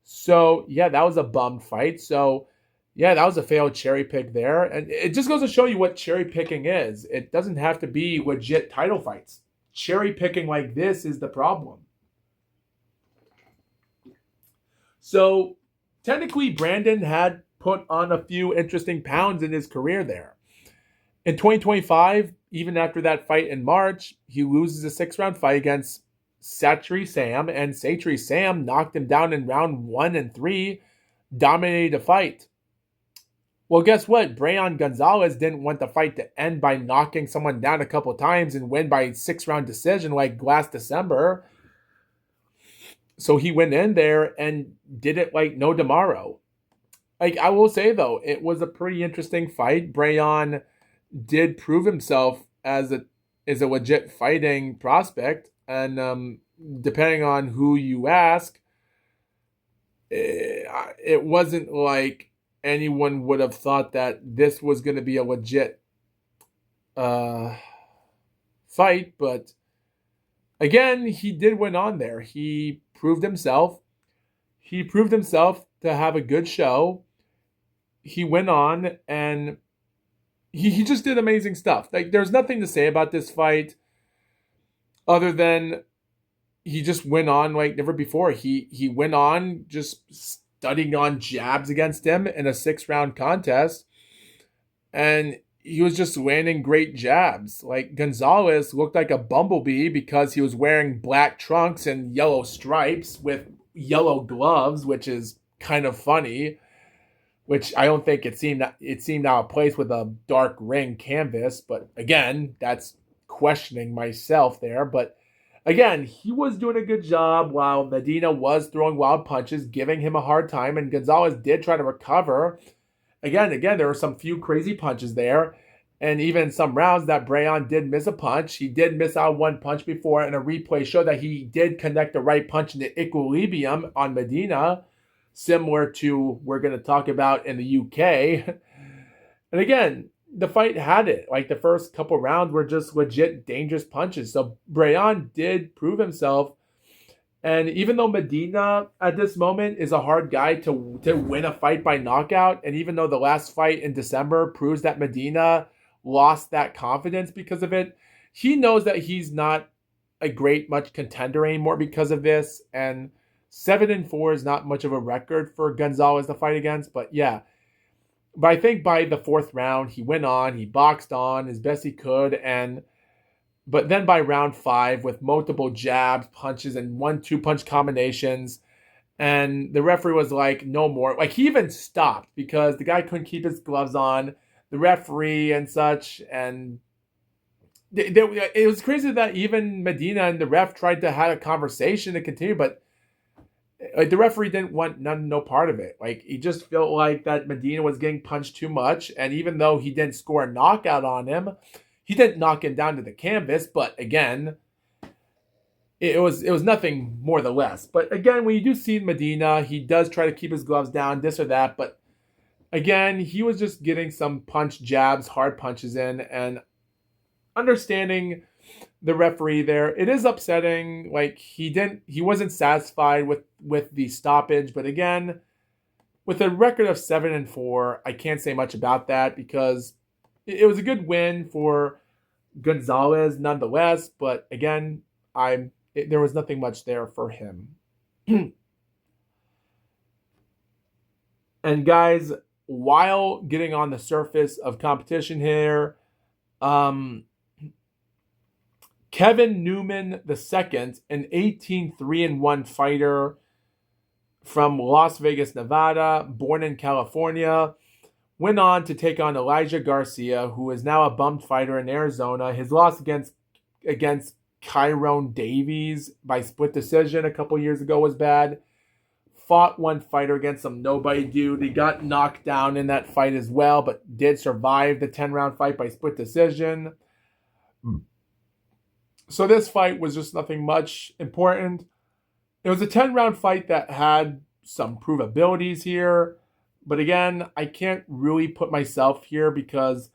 So, yeah, that was a bum fight. So, yeah, that was a failed cherry pick there. And it just goes to show you what cherry picking is. It doesn't have to be legit title fights. Cherry picking like this is the problem. So, technically, Brandon had put on a few interesting pounds in his career there. In 2025, even after that fight in March, he loses a 6-round fight against Satri Sam, and Satri Sam knocked him down in round 1 and 3, dominated the fight. Well, guess what? Brayan Gonzalez didn't want the fight to end by knocking someone down a couple times and win by 6-round decision like last December. So he went in there and did it like no tomorrow. Like, I will say, though, it was a pretty interesting fight. Brayan did prove himself as a legit fighting prospect, and depending on who you ask, it wasn't like anyone would have thought that this was going to be a legit fight. But again, he did win on there. He proved himself. He proved himself to have a good show. He went on, and he just did amazing stuff. Like, there's nothing to say about this fight other than he just went on like never before. He went on just studying on jabs against him in a 6-round contest, and he was just landing great jabs. Like, Gonzalez looked like a bumblebee because he was wearing black trunks and yellow stripes with yellow gloves, which is kind of funny. which I don't think it seemed out of place with a dark ring canvas. But again, that's questioning myself there. But again, he was doing a good job while Medina was throwing wild punches, giving him a hard time, and Gonzalez did try to recover. Again, there were some few crazy punches there. And even some rounds that Brayon did miss a punch. He did miss out one punch before, and a replay showed that he did connect the right punch in the equilibrium on Medina, similar to we're going to talk about in the UK. And again, the fight had it. Like the first couple rounds were just legit dangerous punches. So Brayon did prove himself. And even though Medina at this moment is a hard guy to win a fight by knockout, and even though the last fight in December proves that Medina lost that confidence because of it, he knows that he's not a great much contender anymore because of this. And 7-4 is not much of a record for Gonzalez to fight against. But yeah, but I think by the fourth round, he went on, he boxed on as best he could, but then by round 5, with multiple jabs, punches, and 1-2 punch combinations, and the referee was like, no more. Like, he even stopped because the guy couldn't keep his gloves on, the referee and such, and it was crazy that even Medina and the ref tried to have a conversation to continue, but like the referee didn't want no part of it. Like, he just felt like that Medina was getting punched too much, and even though he didn't score a knockout on him, he didn't knock him down to the canvas. But again, it was nothing more than less. But again, when you do see Medina, he does try to keep his gloves down, this or that. But again, he was just getting some punch jabs, hard punches in, and understanding the referee there, it is upsetting. Like, he wasn't satisfied with the stoppage. But again, with a record of 7-4, I can't say much about that because it was a good win for Gonzalez nonetheless. But again, there was nothing much there for him. And guys, while getting on the surface of competition here, Kevin Newman II, an 18-3-1 fighter from Las Vegas, Nevada, born in California, went on to take on Elijah Garcia, who is now a bummed fighter in Arizona. His loss against Kyron Davies by split decision a couple years ago was bad. Fought one fighter against some nobody dude. He got knocked down in that fight as well, but did survive the 10-round fight by split decision. So this fight was just nothing much important. It was a 10-round fight that had some provabilities here. But again, I can't really put myself here because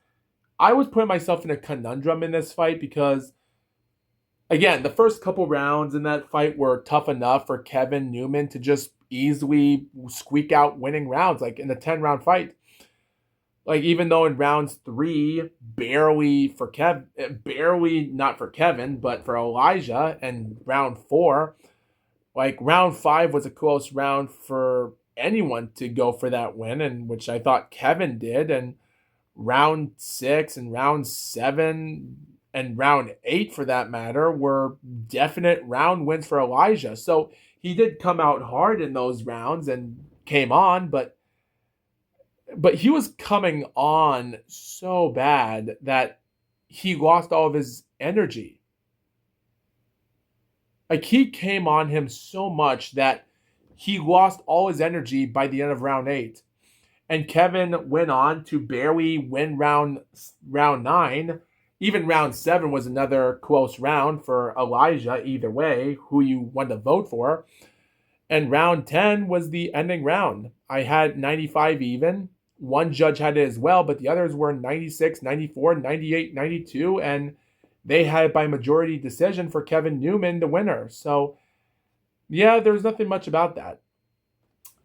I was putting myself in a conundrum in this fight because, again, the first couple rounds in that fight were tough enough for Kevin Newman to just easily squeak out winning rounds, like in the 10-round fight. Like, even though in rounds 3, barely not for Kevin, but for Elijah, and round 4, like round 5 was a close round for anyone to go for that win, and which I thought Kevin did, and round 6 and round 7 and round 8 for that matter were definite round wins for Elijah. So he did come out hard in those rounds and came on, but he was coming on so bad that he lost all of his energy. Like, he came on him so much that he lost all his energy by the end of round 8. And Kevin went on to barely win round 9. Even round 7 was another close round for Elijah, either way, who you want to vote for. And round 10 was the ending round. I had 95 even. One judge had it as well, but the others were 96, 94, 98, 92, and they had it by majority decision for Kevin Newman, the winner. So, yeah, there's nothing much about that.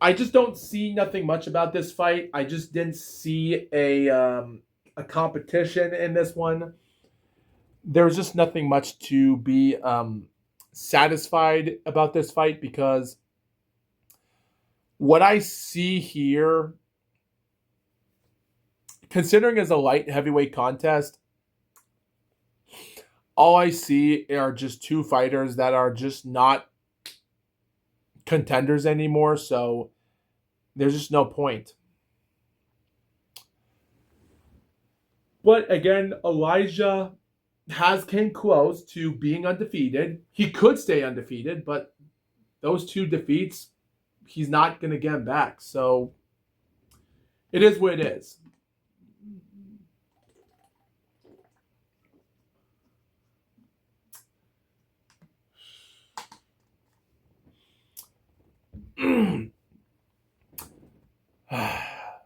I just don't see nothing much about this fight. I just didn't see a competition in this one. There's just nothing much to be satisfied about this fight because what I see here, considering as a light heavyweight contest, all I see are just two fighters that are just not contenders anymore. So there's just no point. But again, Elijah has came close to being undefeated. He could stay undefeated, but those two defeats, he's not going to get him back. So it is what it is.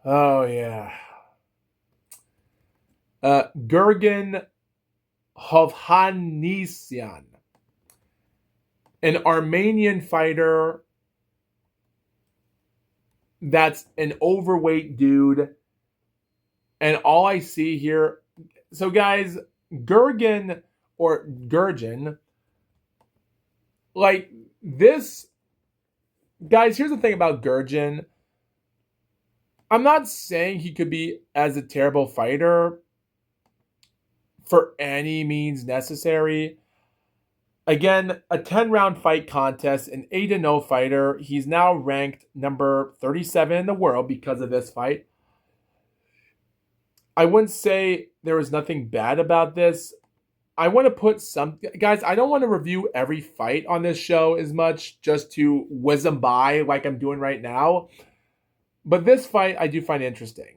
Oh yeah. Gergen Hovhannisyan, an Armenian fighter that's an overweight dude. And all I see here, so guys, Gergen or Gurgen, like this, guys, here's the thing about Gurgen. I'm not saying he could be as a terrible fighter for any means necessary. Again, a 10-round fight contest, an 8-0 fighter. He's now ranked number 37 in the world because of this fight. I wouldn't say there was nothing bad about this. I want to put some... Guys, I don't want to review every fight on this show as much just to whiz them by like I'm doing right now. But this fight I do find interesting.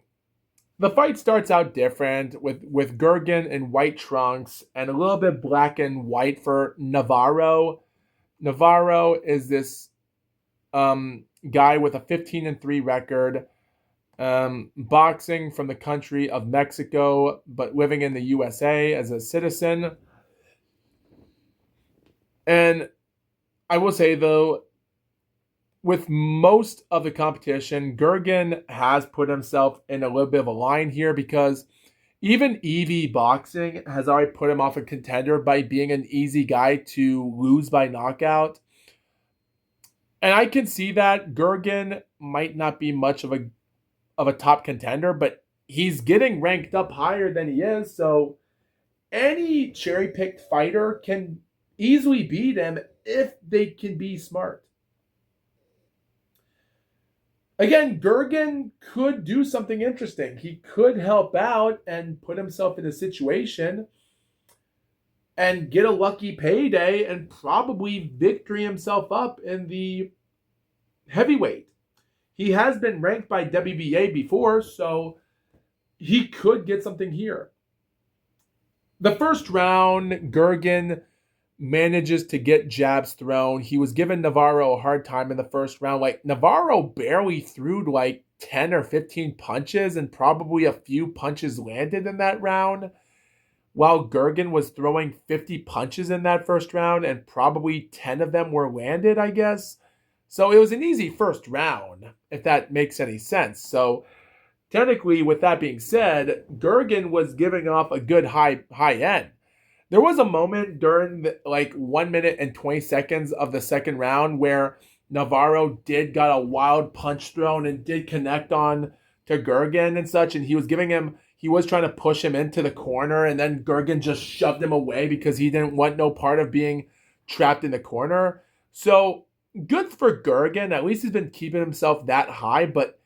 The fight starts out different with Gurgen in white trunks and a little bit black and white for Navarro. Navarro is this guy with a 15-3 record, boxing from the country of Mexico, but living in the USA as a citizen. And I will say, though, with most of the competition, Gurgen has put himself in a little bit of a line here because even EV Boxing has already put him off a contender by being an easy guy to lose by knockout. And I can see that Gurgen might not be much of a top contender, but he's getting ranked up higher than he is. So any cherry-picked fighter can easily beat him if they can be smart. Again, Gurgen could do something interesting. He could help out and put himself in a situation and get a lucky payday and probably victory himself up in the heavyweight. He has been ranked by WBA before, so he could get something here. The first round, Gurgen manages to get jabs thrown. He was giving Navarro a hard time in the first round. Like, Navarro barely threw like 10 or 15 punches, and probably a few punches landed in that round, while Gurgen was throwing 50 punches in that first round, and probably 10 of them were landed, I guess. So it was an easy first round, if that makes any sense. So technically, with that being said, Gurgen was giving off a good high end. There was a moment during the, 1 minute and 20 seconds of the second round where Navarro did got a wild punch thrown and did connect on to Gurgen and such, and he was trying to push him into the corner, and then Gurgen just shoved him away because he didn't want no part of being trapped in the corner. So good for Gurgen. At least he's been keeping himself that high, but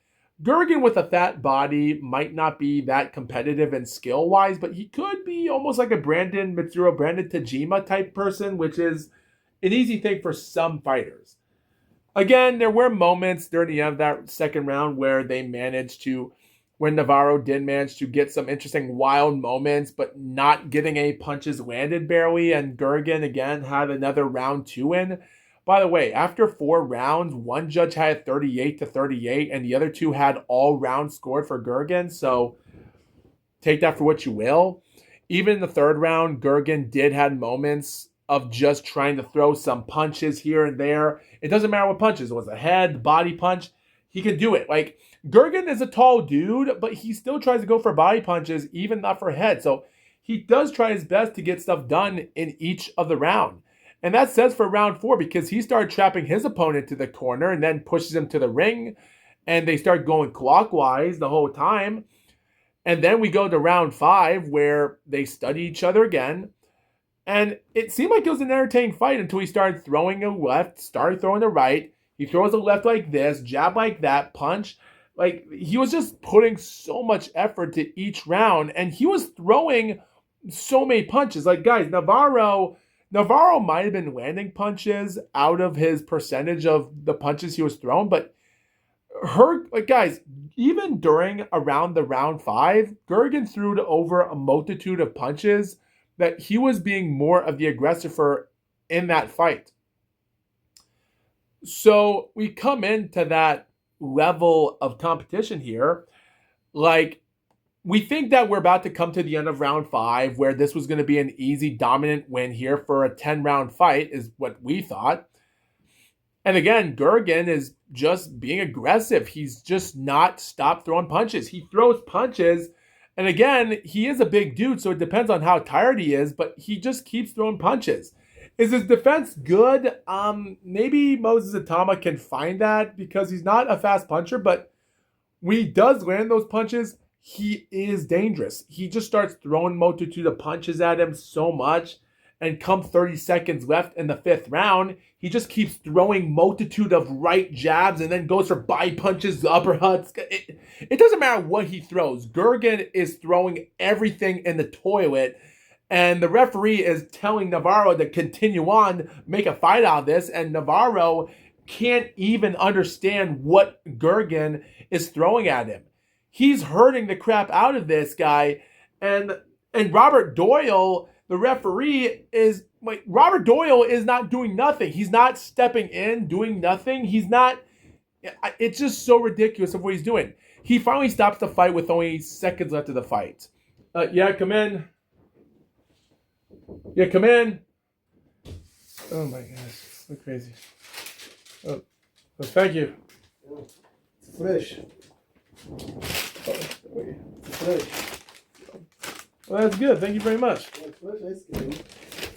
Gurgen with a fat body might not be that competitive and skill-wise, but he could be almost like a Brandon Tajima type person, which is an easy thing for some fighters. Again, there were moments during the end of that second round where Navarro did manage to get some interesting wild moments, but not getting any punches landed barely, and Gurgen again had another round 2 in. By the way, after 4 rounds, one judge had 38-38, and the other 2 had all rounds scored for Gurgen, so take that for what you will. Even in the third round, Gurgen did have moments of just trying to throw some punches here and there. It doesn't matter what punches. It was a head, body punch. He can do it. Like, Gurgen is a tall dude, but he still tries to go for body punches, even not for head. So he does try his best to get stuff done in each of the round. And that says for round 4 because he started trapping his opponent to the corner and then pushes him to the ring. And they start going clockwise the whole time. And then we go to round 5 where they study each other again. And it seemed like it was an entertaining fight until he started throwing a left, started throwing a right. He throws a left like this, jab like that, punch. Like, he was just putting so much effort to each round, and he was throwing so many punches. Like, guys, Navarro might have been landing punches out of his percentage of the punches he was throwing, but guys, even during around the round 5, Gergen threw to over a multitude of punches that he was being more of the aggressor for in that fight. So we come into that level of competition here. Like, we think that we're about to come to the end of round 5 where this was going to be an easy dominant win here for a 10-round fight is what we thought. And again, Gergen is just being aggressive. He's just not stopped throwing punches. He throws punches. And again, he is a big dude, so it depends on how tired he is, but he just keeps throwing punches. Is his defense good? Maybe Moses Itauma can find that because he's not a fast puncher, but when he does land those punches, he is dangerous. He just starts throwing multitude of punches at him so much. And come 30 seconds left in the 5th round, he just keeps throwing multitude of right jabs and then goes for body punches, uppercuts. It doesn't matter what he throws. Gergen is throwing everything in the toilet. And the referee is telling Navarro to continue on, make a fight out of this. And Navarro can't even understand what Gergen is throwing at him. He's hurting the crap out of this guy. And Robert Doyle, the referee, Robert Doyle is not doing nothing. He's not stepping in, doing nothing. It's just so ridiculous of what he's doing. He finally stops the fight with only seconds left of the fight. Yeah, come in. Yeah, come in. Oh my gosh, so crazy. Oh, thank you. It's fresh. It's fresh. Well, that's good. Thank you very much. Yeah, fresh ice cream.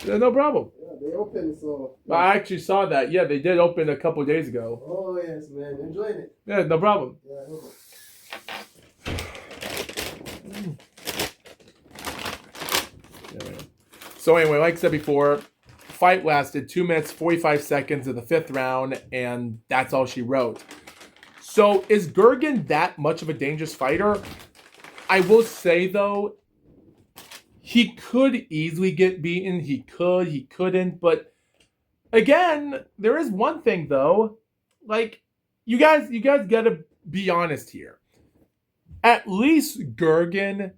Yeah, no problem. Yeah, they open, so. Yeah. I actually saw that. Yeah, they did open a couple of days ago. Oh, yes, man. Enjoying it. Yeah, no problem. Yeah, I hope. So anyway, like I said before, fight lasted 2 minutes, 45 seconds of the 5th round, and that's all she wrote. So is Gergen that much of a dangerous fighter? I will say, though, he could easily get beaten. He couldn't. But again, there is one thing, though. Like, you guys got to be honest here. At least Gergen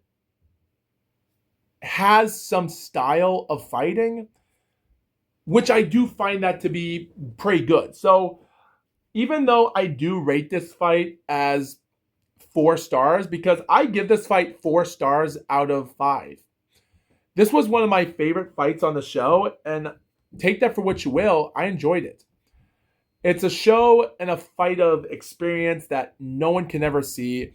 has some style of fighting, which I do find that to be pretty good. So even though I do rate this fight as 4 stars, because I give this fight 4 stars out of 5. This was one of my favorite fights on the show, and take that for what you will. I enjoyed it. It's a show and a fight of experience that no one can ever see.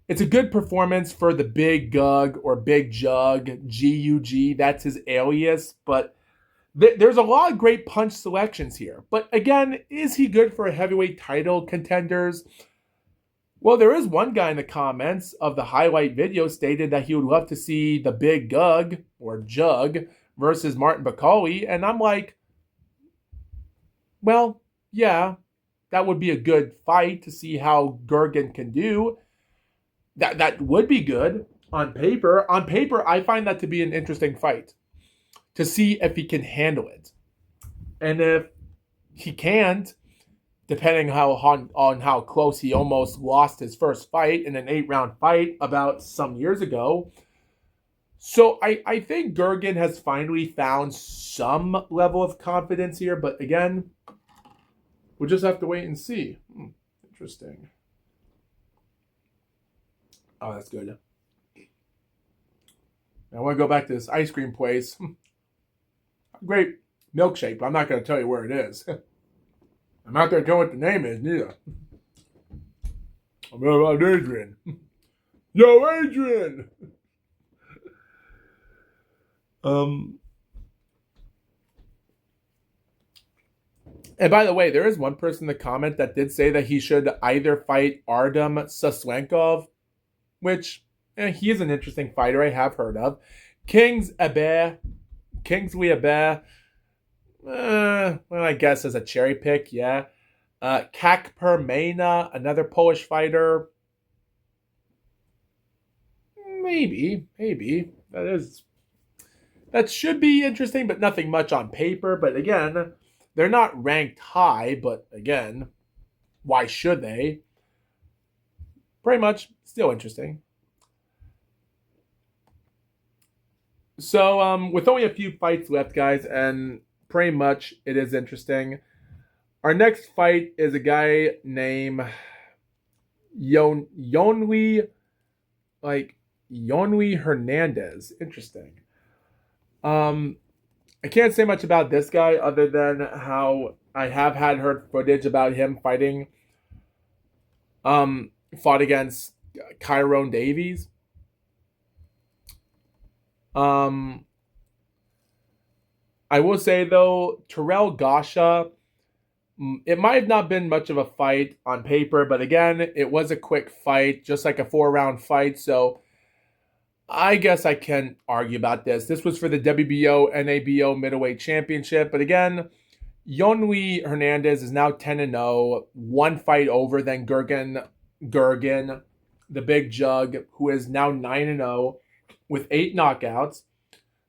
It's a good performance for the Big Gug or Big Jug, G-U-G, that's his alias. But there's a lot of great punch selections here. But again, is he good for heavyweight title contenders? Well, there is one guy in the comments of the highlight video stated that he would love to see the Big Gug or Jug versus Martin Bakali. And I'm like, well, yeah, that would be a good fight to see how Gergen can do. That would be good on paper. On paper, I find that to be an interesting fight to see if he can handle it. And if he can't, depending on how close he almost lost his first fight in an 8-round fight about some years ago. So I think Gergen has finally found some level of confidence here. But again, we'll just have to wait and see. Interesting. Oh, that's good. I want to go back to this ice cream place. Great milkshake, but I'm not going to tell you where it is. I'm not going to tell what the name is, neither. I'm about Adrian. Yo, Adrian! And by the way, there is one person in the comment that did say that he should either fight Artem Saslenkov, which he is an interesting fighter I have heard of. Kingsley Abe, well, I guess as a cherry pick, yeah. Kakper Mena, another Polish fighter. maybe that should be interesting, but nothing much on paper. But again, they're not ranked high. But again, why should they? Pretty much still interesting. So with only a few fights left, guys, and pretty much it is interesting. Our next fight is a guy named Yonwi, like Yonwi Hernandez. Interesting. I can't say much about this guy other than how I have had heard footage about him fighting. Fought against Tyrone Davies. I will say though, Terrell Gasha, it might have not been much of a fight on paper, but again, it was a quick fight, just like a 4-round fight. So I guess I can argue about this. This was for the WBO NABO middleweight championship, but again, Yonwi Hernandez is now 10-0, one fight over than Gergen, the big jug, who is now 9-0 with 8 knockouts,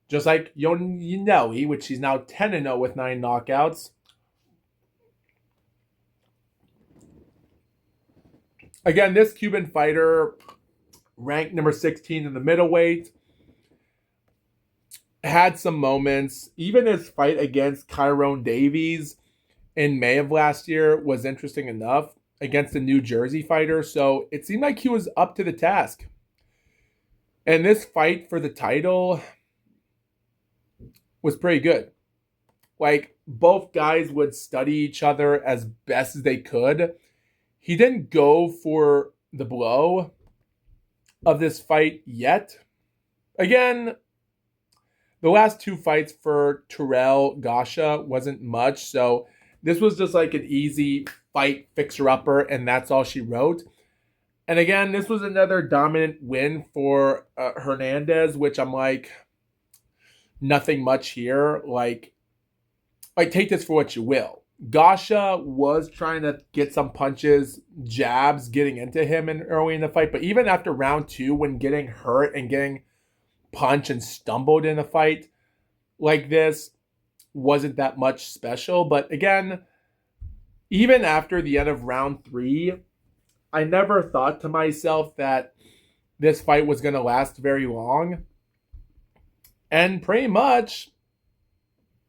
just like Yonwi, which he's now 10-0 with 9 knockouts. Again, this Cuban fighter, ranked number 16 in the middleweight, had some moments. Even his fight against Tyrone Davies in May of last year was interesting enough against a New Jersey fighter. So it seemed like he was up to the task. And this fight for the title was pretty good. Like, both guys would study each other as best as they could. He didn't go for the blow of this fight yet. Again, the last 2 fights for Terrell Gasha wasn't much, so this was just like an easy fight fixer-upper, and that's all she wrote. And again, this was another dominant win for Hernandez, which I'm like, nothing much here. Like take this for what you will. Gasha was trying to get some punches, jabs, getting into him early in the fight. But even after round 2, when getting hurt and getting punched and stumbled in a fight like this, wasn't that much special. But again, even after the end of round 3, I never thought to myself that this fight was going to last very long. And pretty much,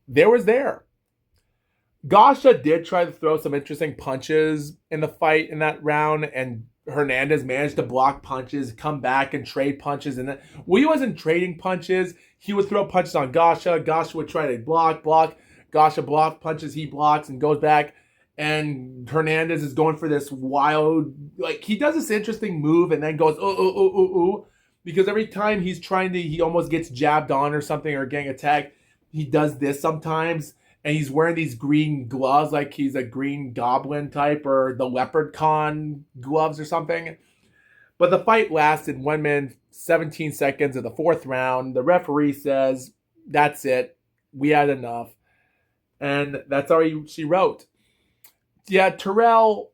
there. Gasha did try to throw some interesting punches in the fight in that round, and Hernandez managed to block punches, come back and trade punches. And when he wasn't trading punches, he would throw punches on Gasha. Gasha would try to block. Gasha blocked punches, he blocks and goes back. And Hernandez is going for this wild, like, he does this interesting move and then goes, ooh. Because every time he almost gets jabbed on or something or getting attacked, he does this sometimes. And he's wearing these green gloves like he's a green goblin type or the leopard con gloves or something. But the fight lasted 1 minute, 17 seconds of the 4th round. The referee says, that's it. We had enough. And that's all she wrote. Yeah, Terrell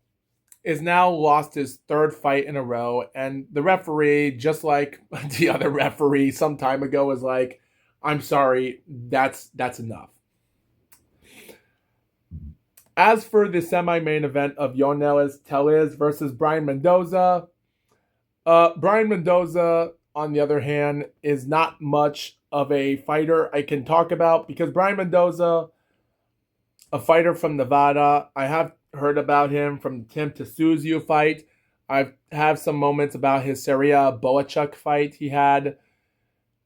is now lost his 3rd fight in a row. And the referee, just like the other referee some time ago, was like, I'm sorry, that's enough. As for the semi-main event of Yonelis Tellez versus Brian Mendoza, Brian Mendoza, on the other hand, is not much of a fighter I can talk about because Brian Mendoza, a fighter from Nevada, I have heard about him from Tim Tsuzu fight. I have some moments about his Seria Boachuk fight he had.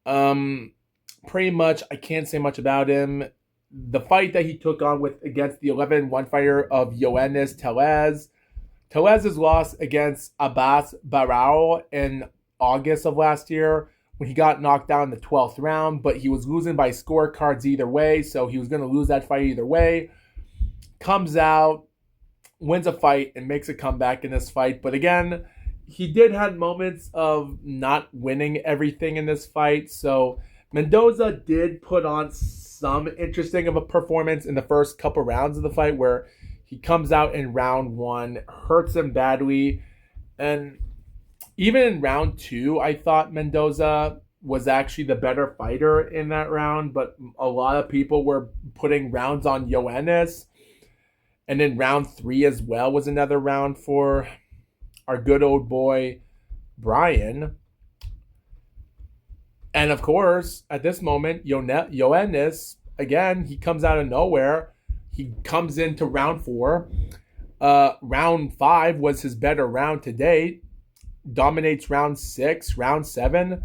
Pretty much, I can't say much about him. The fight that he took on against the 11-1 fighter of Yoenis Tellez. Tellez's loss against Abbas Barao in August of last year when he got knocked down in the 12th round, but he was losing by scorecards either way, so he was going to lose that fight either way. Comes out, wins a fight, and makes a comeback in this fight. But again, he did have moments of not winning everything in this fight, so Mendoza did put on some interesting of a performance in the first couple rounds of the fight where he comes out in round 1, hurts him badly, and even in round 2, I thought Mendoza was actually the better fighter in that round, but a lot of people were putting rounds on Yoenis. And then round 3 as well was another round for our good old boy Brian. And of course, at this moment, Yoenis, again, he comes out of nowhere. He comes into round 4. Round 5 was his better round to date. Dominates round 6, round 7.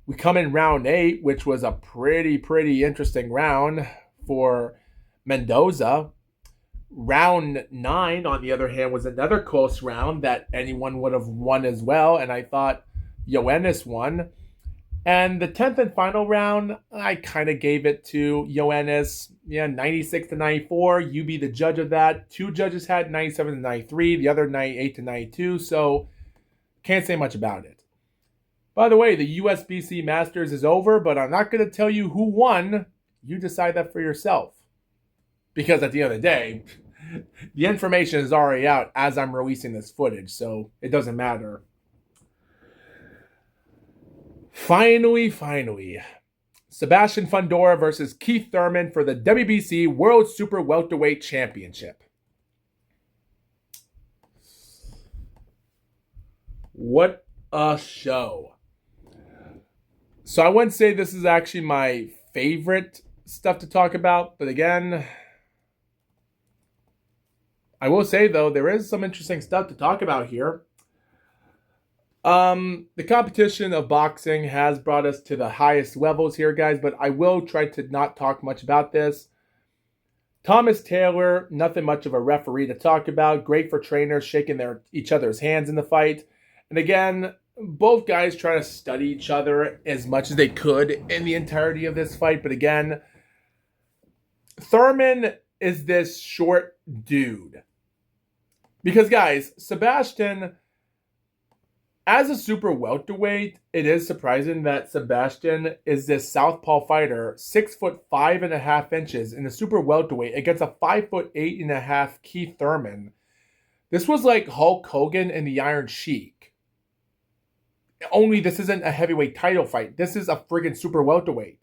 We come in round 8, which was a pretty interesting round for Mendoza. Round 9, on the other hand, was another close round that anyone would have won as well, and I thought Yoenis won. And the 10th and final round, I kind of gave it to Yoenis. Yeah, 96-94. You be the judge of that. 2 judges had 97-93. The other 98-92. So can't say much about it. By the way, the USBC Masters is over, but I'm not going to tell you who won. You decide that for yourself. Because at the end of the day, the information is already out as I'm releasing this footage, so it doesn't matter. Finally, Sebastian Fundora versus Keith Thurman for the WBC World Super Welterweight Championship. What a show. So I wouldn't say this is actually my favorite stuff to talk about, but again, I will say though, there is some interesting stuff to talk about here. The competition of boxing has brought us to the highest levels here, guys, but I will try to not talk much about this. Thomas Taylor, nothing much of a referee to talk about. Great for trainers shaking each other's hands in the fight. And again, both guys trying to study each other as much as they could in the entirety of this fight. But again, Thurman is this short dude. Because, guys, Sebastian, as a super welterweight, it is surprising that Sebastian is this southpaw fighter, 6'5.5" in the super welterweight against a 5'8.5" Keith Thurman. This was like Hulk Hogan and the Iron Sheik. Only this isn't a heavyweight title fight. This is a friggin' super welterweight.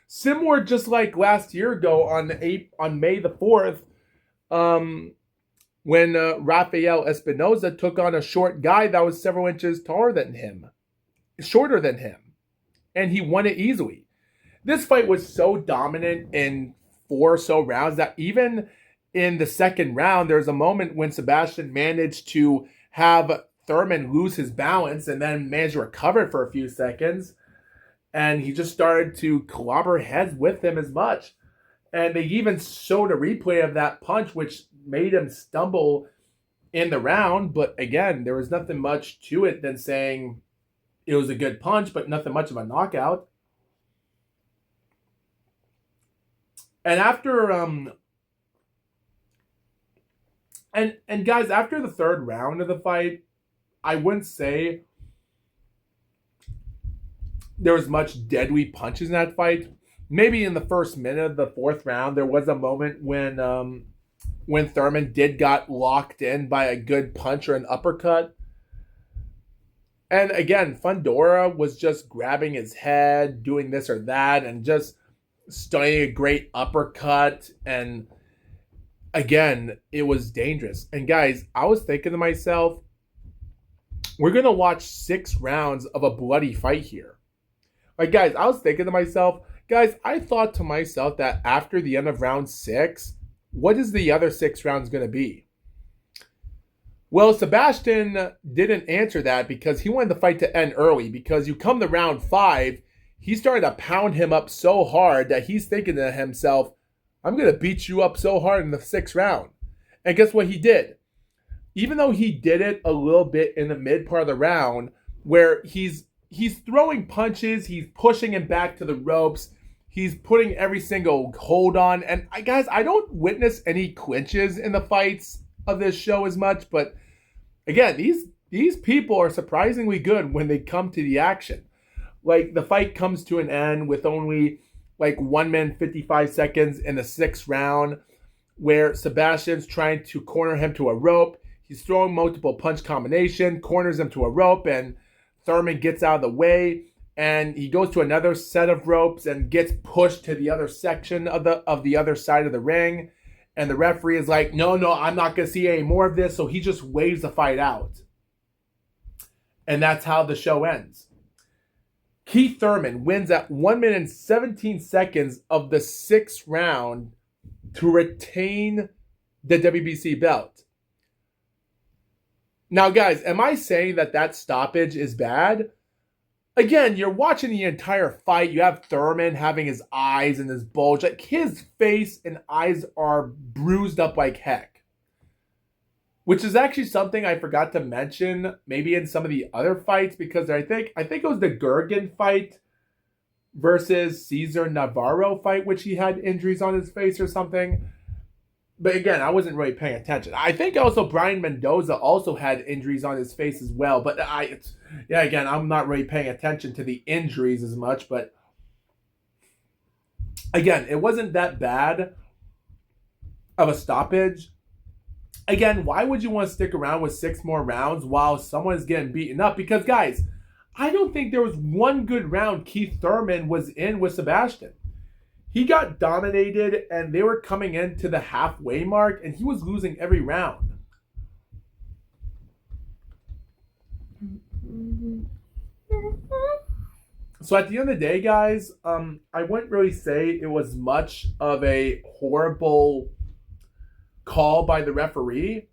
Similar, just like last year ago on May the 4th, when Rafael Espinoza took on a short guy that was several inches shorter than him, and he won it easily. This fight was so dominant in 4 or so rounds that even in the second round, there's a moment when Sebastian managed to have Thurman lose his balance and then managed to recover for a few seconds, and he just started to clobber heads with him as much. And they even showed a replay of that punch, which made him stumble in the round. But again, there was nothing much to it than saying it was a good punch, but nothing much of a knockout. And after and guys, after the third round of the fight, I wouldn't say there was much deadly punches in that fight. Maybe in the first minute of the fourth round, there was a moment when Thurman got locked in by a good punch or an uppercut. And again, Fundora was just grabbing his head, doing this or that, and just studying a great uppercut. And again, it was dangerous. And guys, I was thinking to myself, we're going to watch 6 rounds of a bloody fight here. Like, guys, I was thinking to myself, guys, I thought to myself that after the end of round 6, what is the other 6 rounds going to be? Well, Sebastian didn't answer that because he wanted the fight to end early, because you come to round 5, he started to pound him up so hard that he's thinking to himself, I'm going to beat you up so hard in the 6th round. And guess what he did? Even though he did it a little bit in the mid part of the round, where he's throwing punches, he's pushing him back to the ropes, he's putting every single hold on. And guys, I don't witness any clinches in the fights of this show as much, but again, these people are surprisingly good when they come to the action. Like, the fight comes to an end with only like 1 minute 55 seconds in the 6th round, where Sebastian's trying to corner him to a rope. He's throwing multiple punch combination, corners him to a rope, and Thurman gets out of the way, and he goes to another set of ropes and gets pushed to the other section of the other side of the ring. And the referee is like, no, I'm not going to see any more of this. So he just waves the fight out. And that's how the show ends. Keith Thurman wins at 1 minute and 17 seconds of the 6th round to retain the WBC belt. Now, guys, am I saying that stoppage is bad? Again, you're watching the entire fight. You have Thurman having his eyes and his bulge. Like, his face and eyes are bruised up like heck. Which is actually something I forgot to mention maybe in some of the other fights, because I think it was the Gergen fight versus Cesar Navarro fight, which he had injuries on his face or something. But again, I wasn't really paying attention. I think also Brian Mendoza also had injuries on his face as well. But again, I'm not really paying attention to the injuries as much. But again, it wasn't that bad of a stoppage. Again, why would you want to stick around with 6 more rounds while someone is getting beaten up? Because, guys, I don't think there was one good round Keith Thurman was in with Sebastian. He got dominated, and they were coming into the halfway mark, and he was losing every round. So at the end of the day, guys, I wouldn't really say it was much of a horrible call by the referee.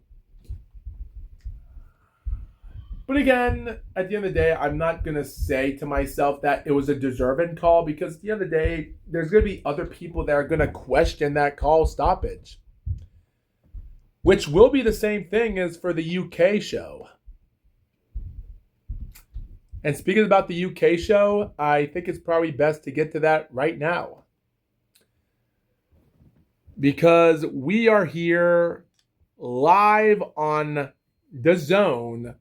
But again, at the end of the day, I'm not going to say to myself that it was a deserving call, because at the end of the day, there's going to be other people that are going to question that call stoppage. Which will be the same thing as for the UK show. And speaking about the UK show, I think it's probably best to get to that right now. Because we are here live on the Zone.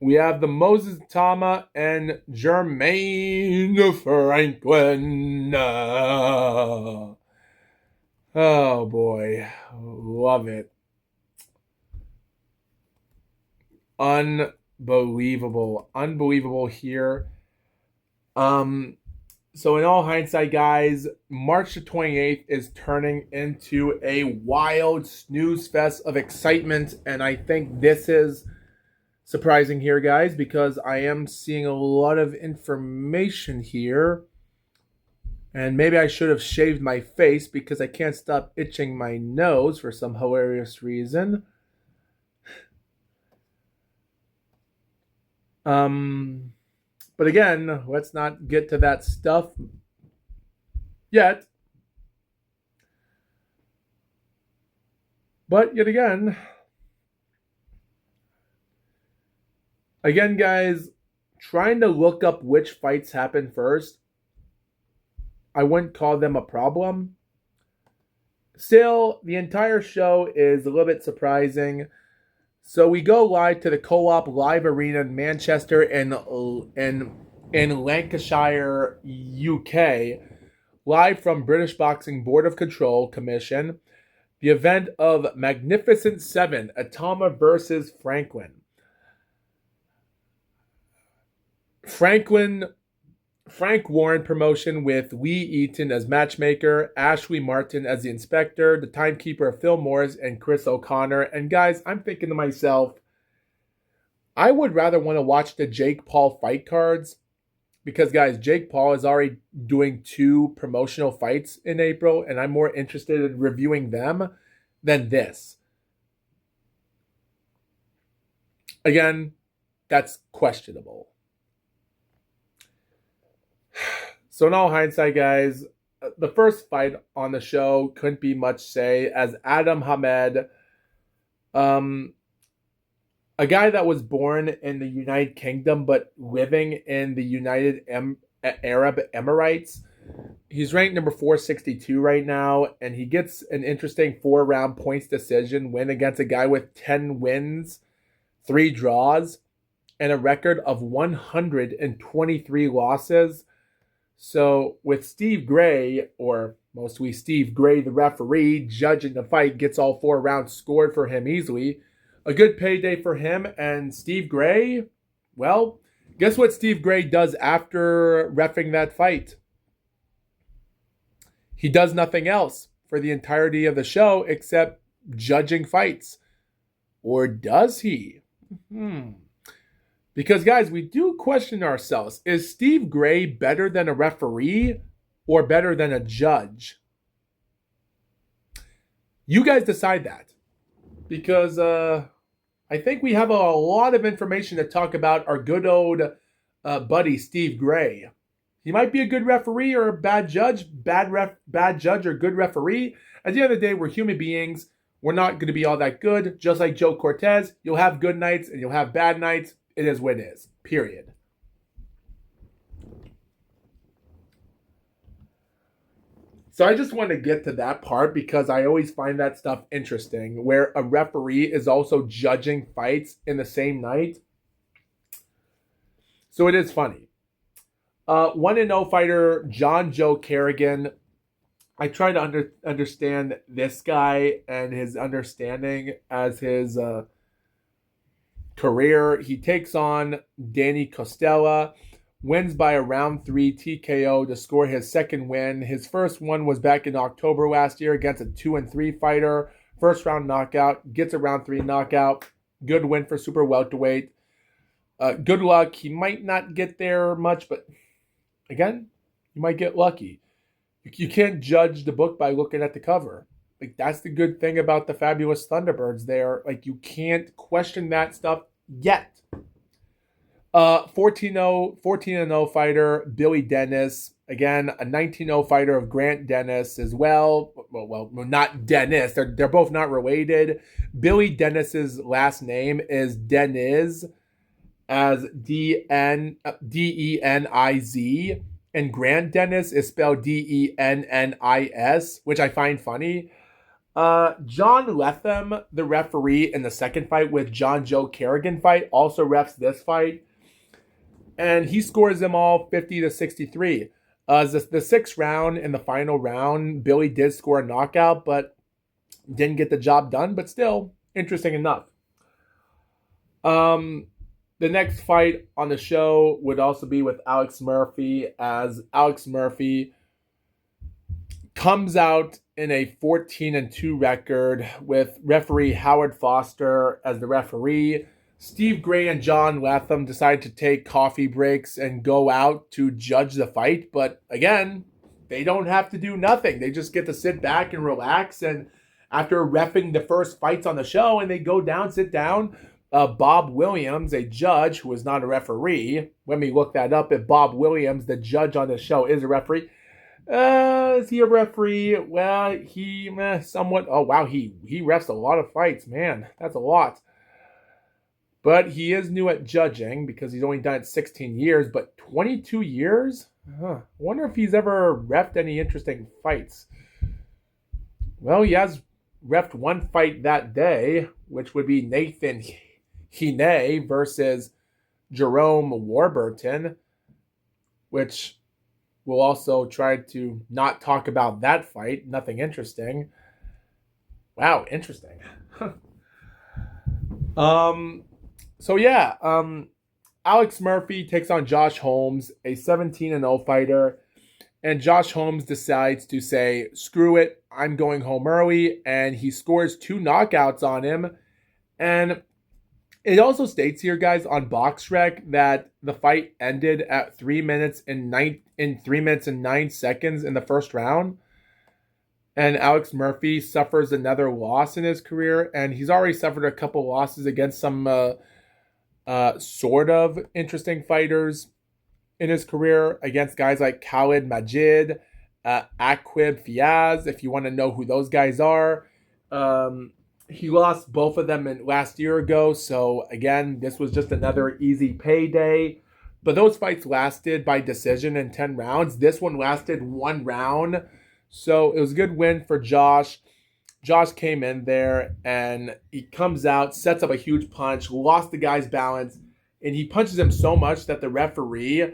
We have the Moses Itauma and Jermaine Franklin. Oh boy, love it. Unbelievable here. So in all hindsight, guys, March the 28th is turning into a wild snooze fest of excitement. And I think this is surprising here, guys, because I am seeing a lot of information here. And maybe I should have shaved my face because I can't stop itching my nose for some hilarious reason. But again, let's not get to that stuff yet. But yet again, guys, trying to look up which fights happened first, I wouldn't call them a problem. Still, the entire show is a little bit surprising. So we go live to the Co-op Live Arena in Manchester in Lancashire, UK, live from British Boxing Board of Control Commission, the event of Magnificent 7, Itauma versus Frank Warren promotion with Lee Eaton as matchmaker, Ashley Martin as the inspector, the timekeeper Phil Morris, and Chris O'Connor. And guys, I'm thinking to myself, I would rather want to watch the Jake Paul fight cards, because guys, Jake Paul is already doing 2 promotional fights in April, and I'm more interested in reviewing them than this. Again, that's questionable. So in all hindsight, guys, the first fight on the show couldn't be much say, as Adam Hamed, a guy that was born in the United Kingdom but living in the United Arab Emirates. He's ranked number 462 right now, and he gets an interesting 4-round points decision win against a guy with 10 wins, 3 draws, and a record of 123 losses. So with Steve Gray, or mostly Steve Gray, the referee, judging the fight, gets all 4 rounds scored for him easily. a good payday for him. And Steve Gray, well, guess what Steve Gray does after reffing that fight? He does nothing else for the entirety of the show except judging fights. Or does he? Because, guys, we do question ourselves. Is Steve Gray better than a referee or better than a judge? You guys decide that. Because I think we have a lot of information to talk about our good old buddy Steve Gray. He might be a good referee or a bad judge, bad judge or good referee. At the end of the day, we're human beings. We're not going to be all that good. Just like Joe Cortez, you'll have good nights and you'll have bad nights. It is what it is. Period. So I just want to get to that part because I always find that stuff interesting, where a referee is also judging fights in the same night. So it is funny. 1-0 fighter John Joe Kerrigan. I try to understand this guy and his understanding as his career. He takes on Danny Costella, wins by a round 3 TKO to score his second win. His first one was back in October last year against a 2-3 fighter. First round knockout, gets a round 3 knockout. Good win for super welterweight. Good luck. He might not get there much, but again, you might get lucky. You can't judge the book by looking at the cover. Like, that's the good thing about the Fabulous Thunderbirds there. Like, you can't question that stuff yet. 14-0 fighter Billy Dennis. Again, a 19-0 fighter of Grant Dennis as well. Well, not Dennis. They're both not related. Billy Dennis's last name is Deniz, as Deniz. And Grant Dennis is spelled Dennis, which I find funny. John Lethem, the referee in the second fight with John Joe Kerrigan fight, also refs this fight. And he scores them all 50-63. The sixth round and the final round, Billy did score a knockout, but didn't get the job done. But still, interesting enough. The next fight on the show would also be with Alex Murphy, as Alex Murphy comes out in a 14-2 record with referee Howard Foster as the referee. Steve Gray and John Lethem decide to take coffee breaks and go out to judge the fight. But again, they don't have to do nothing. They just get to sit back and relax. And after reffing the first fights on the show, and they go down, sit down, Bob Williams, a judge who is not a referee. Let me look that up. If Bob Williams, the judge on the show, is a referee. Is he a referee? Well, he somewhat. Oh, wow. He refs a lot of fights. Man, that's a lot. But he is new at judging because he's only done it 16 years. But 22 years? I wonder if he's ever reffed any interesting fights. Well, he has reffed one fight that day, which would be Nathan Hine versus Jerome Warburton, which we'll also try to not talk about that fight. Nothing interesting. Wow, interesting. Alex Murphy takes on Josh Holmes, a 17-0 fighter, and Josh Holmes decides to say, screw it, I'm going home early, and he scores 2 knockouts on him. And it also states here, guys, on BoxRec that the fight ended at 3 minutes and 9 seconds in the first round. And Alex Murphy suffers another loss in his career, and he's already suffered a couple losses against some sort of interesting fighters in his career, against guys like Khalid Majid, Aqib Fiaz, if you want to know who those guys are. He lost both of them last year ago, so again, this was just another easy payday. But those fights lasted by decision in 10 rounds. This one lasted 1 round, so it was a good win for Josh. Josh came in there, and he comes out, sets up a huge punch, lost the guy's balance, and he punches him so much that the referee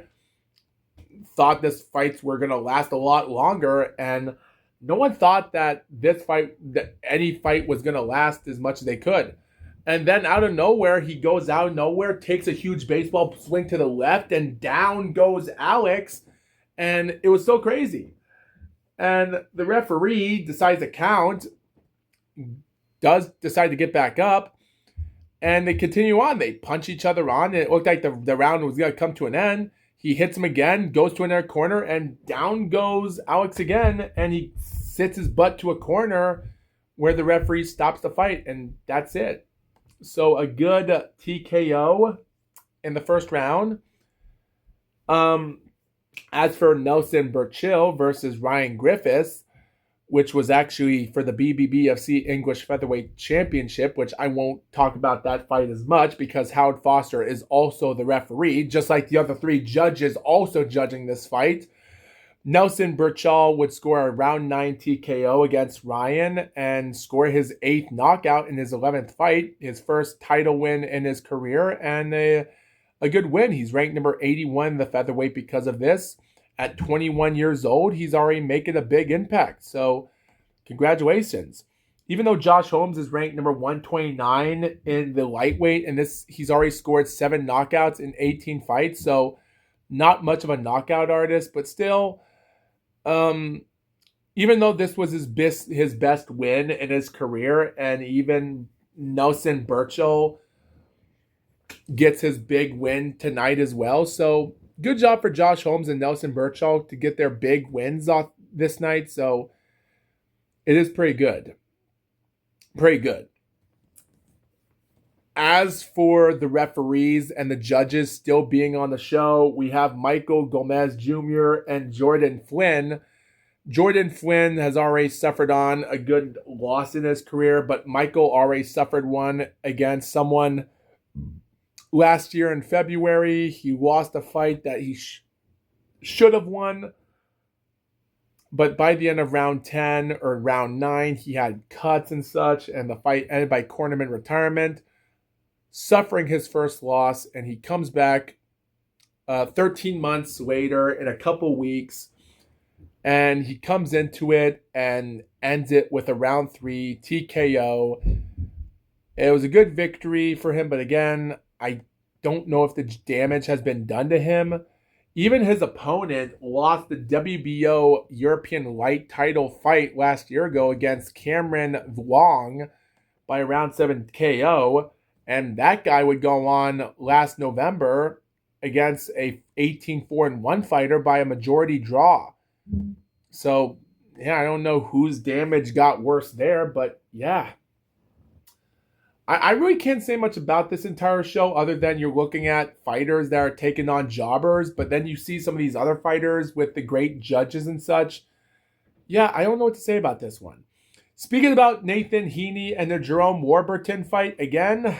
thought this fights were going to last a lot longer, and no one thought that any fight was going to last as much as they could. And then out of nowhere, he goes out of nowhere, takes a huge baseball swing to the left, and down goes Alex. And it was so crazy. And the referee decides to count, does decide to get back up, and they continue on. They punch each other on, and it looked like the round was going to come to an end. He hits him again, goes to another corner, and down goes Alex again, and he sits his butt to a corner where the referee stops the fight, and that's it. So a good TKO in the first round. As for Nelson Burchill versus Ryan Griffiths, which was actually for the BBBFC English Featherweight Championship, which I won't talk about that fight as much because Howard Foster is also the referee, just like the other three judges also judging this fight. Nelson Burchill would score a round 9 TKO against Ryan and score his 8th knockout in his 11th fight, his first title win in his career, and a good win. He's ranked number 81 in the featherweight because of this. At 21 years old, he's already making a big impact. So, congratulations. Even though Josh Holmes is ranked number 129 in the lightweight, and he's already scored 7 knockouts in 18 fights, so not much of a knockout artist, but still, even though this was his best win in his career, and even Nelson Burchill gets his big win tonight as well. So good job for Josh Holmes and Nelson Burchill to get their big wins off this night. So it is pretty good. Pretty good. As for the referees and the judges still being on the show, we have Michael Gomez Jr. and Jordan Flynn. Jordan Flynn has already suffered on a good loss in his career, but Michael already suffered one against someone last year in February. He lost a fight that he should have won, but by the end of round 10 or round 9, he had cuts and such, and the fight ended by cornerman retirement, suffering his first loss, and he comes back 13 months later in a couple weeks, and he comes into it and ends it with a round 3 TKO. It was a good victory for him, but again, I don't know if the damage has been done to him. Even his opponent lost the WBO European light title fight last year ago against Cameron Wong by a round 7 KO. And that guy would go on last November against a 18-4-1 fighter by a majority draw. So, yeah, I don't know whose damage got worse there, but yeah. I really can't say much about this entire show other than you're looking at fighters that are taking on jobbers, but then you see some of these other fighters with the great judges and such. Yeah, I don't know what to say about this one. Speaking about Nathan Heaney and the Jerome Warburton fight, again,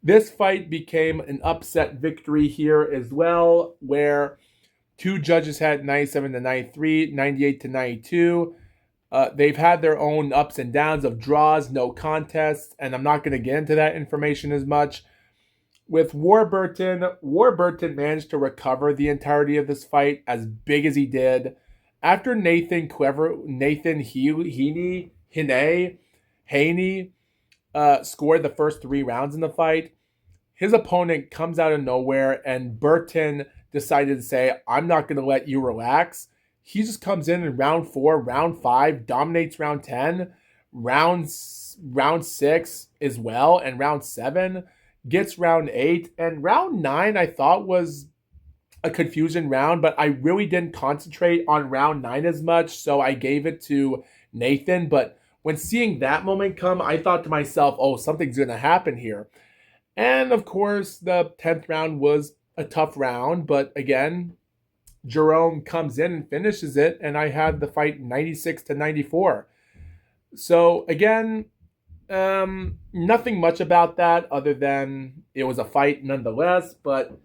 this fight became an upset victory here as well, where two judges had 97-93, 98-92. They've had their own ups and downs of draws, no contests, and I'm not going to get into that information as much. With Warburton managed to recover the entirety of this fight as big as he did. After Nathan Heaney scored the first 3 rounds in the fight, his opponent comes out of nowhere, and Burton decided to say, I'm not going to let you relax. He just comes in round 4, round 5, dominates round 10, round 6 as well, and round 7, gets round 8, and round 9 I thought was a confusion round, but I really didn't concentrate on round 9 as much, so I gave it to Nathan. But when seeing that moment come, I thought to myself, oh, something's going to happen here. And of course, the 10th round was a tough round, but again, Jerome comes in and finishes it, and I had the fight 96-94. So again, nothing much about that other than it was a fight nonetheless, but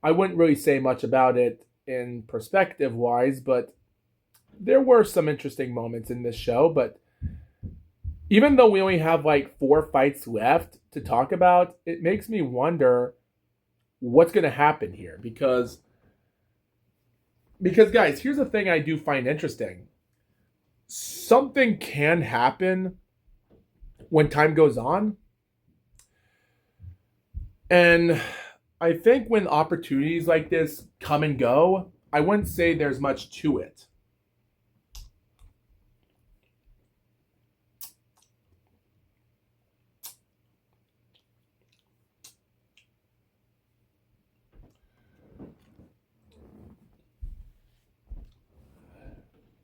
I wouldn't really say much about it in perspective-wise, but there were some interesting moments in this show. But even though we only have like 4 fights left to talk about, it makes me wonder what's going to happen here, because guys, here's the thing I do find interesting. Something can happen when time goes on. And I think when opportunities like this come and go, I wouldn't say there's much to it.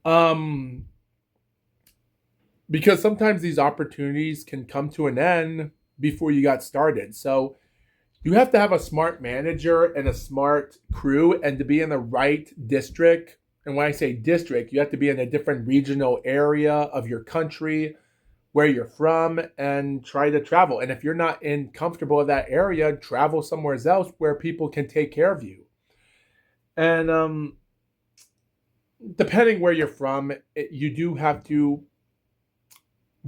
Um, because sometimes these opportunities can come to an end before you got started. So you have to have a smart manager and a smart crew, and to be in the right district. And when I say district, you have to be in a different regional area of your country, where you're from, and try to travel. And if you're not in comfortable in that area, travel somewhere else where people can take care of you. And depending where you're from, you do have to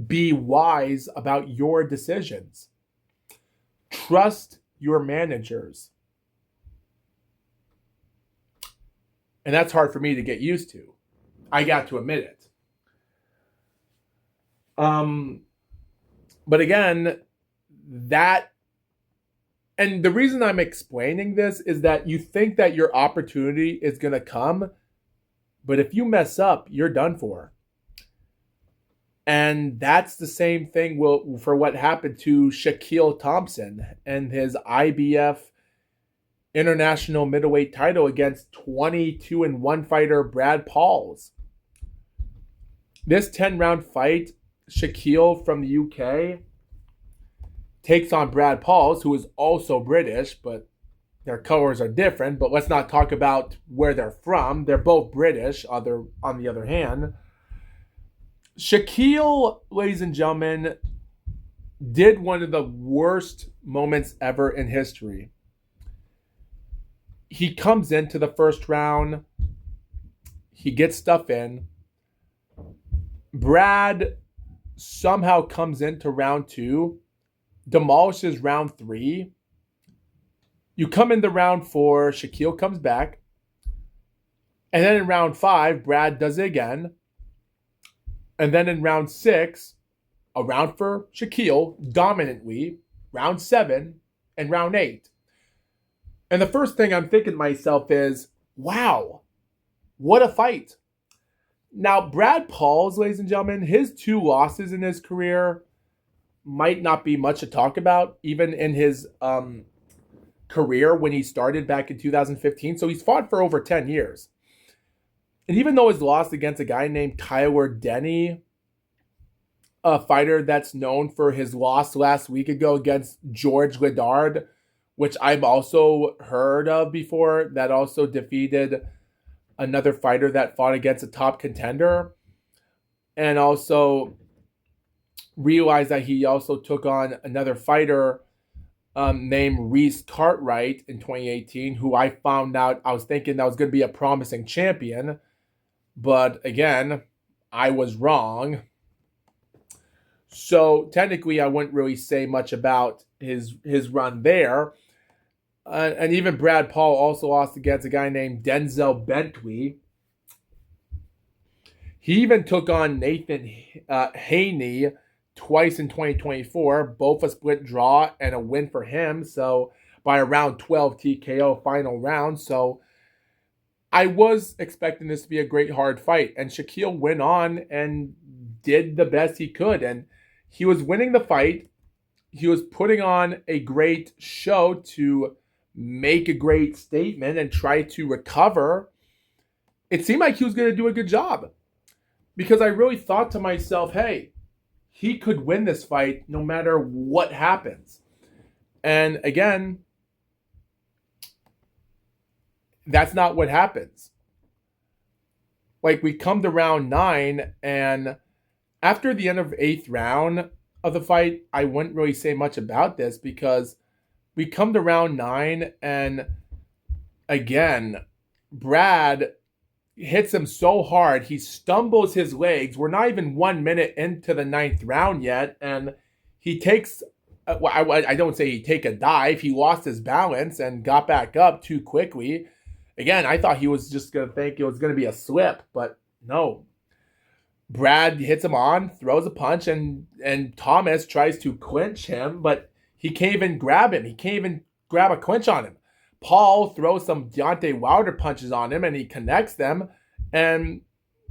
be wise about your decisions. Trust your managers. And that's hard for me to get used to. I got to admit it. But again, that, and the reason I'm explaining this is that you think that your opportunity is going to come, but if you mess up, you're done for. And that's the same thing for what happened to Shaquille Thompson and his IBF international middleweight title against 22-1 fighter Brad Pauls. This 10-round fight, Shaquille from the UK takes on Brad Pauls, who is also British, but their colors are different. But let's not talk about where they're from. They're both British, on the other hand. Shaquille, ladies and gentlemen, did one of the worst moments ever in history. He comes into the first round. He gets stuff in. Brad somehow comes into round 2, demolishes round 3. You come into round 4, Shaquille comes back. And then in round 5, Brad does it again. And then in round 6, a round for Shaquille, dominantly, round 7, and round 8. And the first thing I'm thinking to myself is, wow, what a fight. Now, Brad Pauls, ladies and gentlemen, his 2 losses in his career might not be much to talk about, even in his career when he started back in 2015. So he's fought for over 10 years. And even though his loss against a guy named Tyler Denny, a fighter that's known for his loss last week ago against George Goddard, which I've also heard of before, that also defeated another fighter that fought against a top contender, and also realized that he also took on another fighter named Reese Cartwright in 2018, who I found out, I was thinking that was going to be a promising champion. But again, I was wrong. So technically, I wouldn't really say much about his run there. And even Brad Paul also lost against a guy named Denzel Bentley. He even took on Nathan Haney twice in 2024, both a split draw and a win for him. So by a round 12 TKO final round. So I was expecting this to be a great hard fight. And Shaquille went on and did the best he could. And he was winning the fight. He was putting on a great show to make a great statement and try to recover. It seemed like he was going to do a good job, because I really thought to myself, hey, he could win this fight no matter what happens. And again, that's not what happens. Like, we come to round 9, and after the end of 8th round of the fight, I wouldn't really say much about this, because we come to round 9, and again, Brad hits him so hard, he stumbles his legs. We're not even 1 minute into the 9th round yet, and he takes, I don't say he take a dive, he lost his balance and got back up too quickly. Again, I thought he was just going to think it was going to be a slip, but no. Brad hits him on, throws a punch, and Thomas tries to clinch him, but he can't even grab him. He can't even grab a clinch on him. Paul throws some Deontay Wilder punches on him, and he connects them, and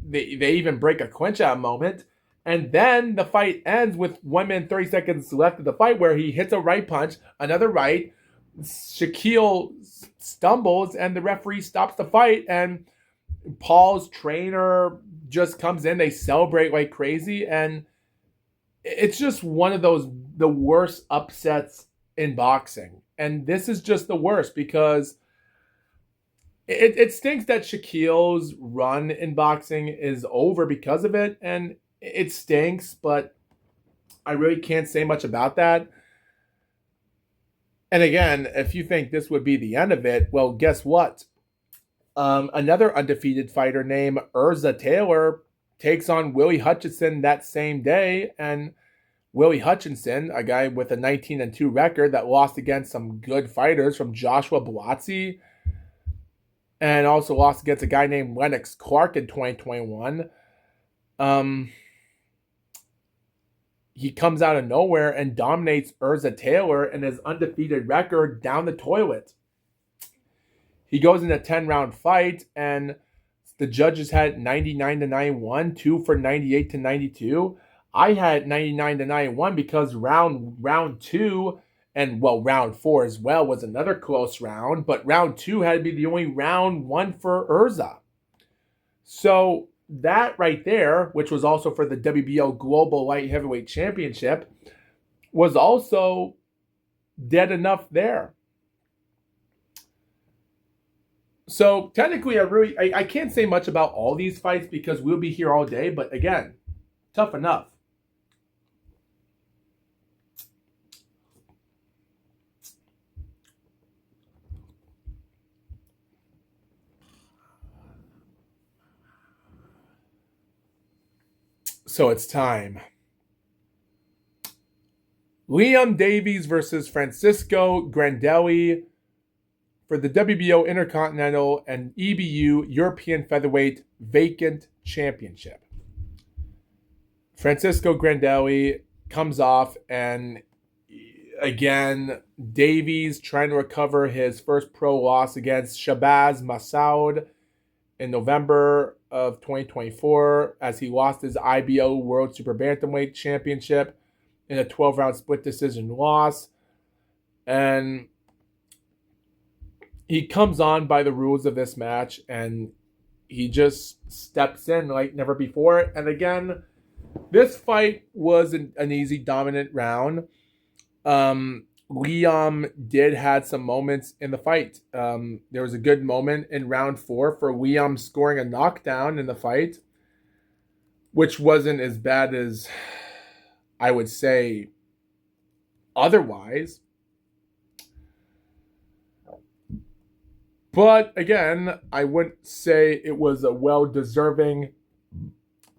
they even break a clinch at a moment. And then the fight ends with 1 minute 30 seconds left of the fight, where he hits a right punch, another right. Shaquille stumbles, and the referee stops the fight, and Paul's trainer just comes in. They celebrate like crazy, and it's just one of the worst upsets in boxing. And this is just the worst because it stinks that Shaquille's run in boxing is over because of it, and it stinks, but I really can't say much about that. And again, if you think this would be the end of it, well, guess what? Another undefeated fighter named Urza Taylor takes on Willie Hutchinson that same day, and Willie Hutchinson, a guy with a 19-2 record that lost against some good fighters from Joshua Buatsi, and also lost against a guy named Lennox Clark in 2021. He comes out of nowhere and dominates Urza Taylor and his undefeated record down the toilet. He goes in a 10-round fight, and the judges had 99-91, 2 for 98-92. I had 99-91 because round 2, and well, round 4 as well was another close round, but round 2 had to be the only round one for Urza. So that right there, which was also for the WBO Global Light Heavyweight Championship, was also dead enough there. So technically, I can't say much about all these fights because we'll be here all day. But again, tough enough. So it's time. Liam Davies versus Francisco Grandelli for the WBO Intercontinental and EBU European Featherweight Vacant Championship. Francisco Grandelli comes off, and again, Davies trying to recover his first pro loss against Shabazz Massoud in November of 2024 as he lost his IBO World Super Bantamweight Championship in a 12-round split decision loss. And he comes on by the rules of this match, and he just steps in like never before. And again, this fight was an easy, dominant round. Liam did had some moments in the fight. There was a good moment in round 4 for Liam scoring a knockdown in the fight, which wasn't as bad as I would say otherwise. But again, I wouldn't say it was a well-deserving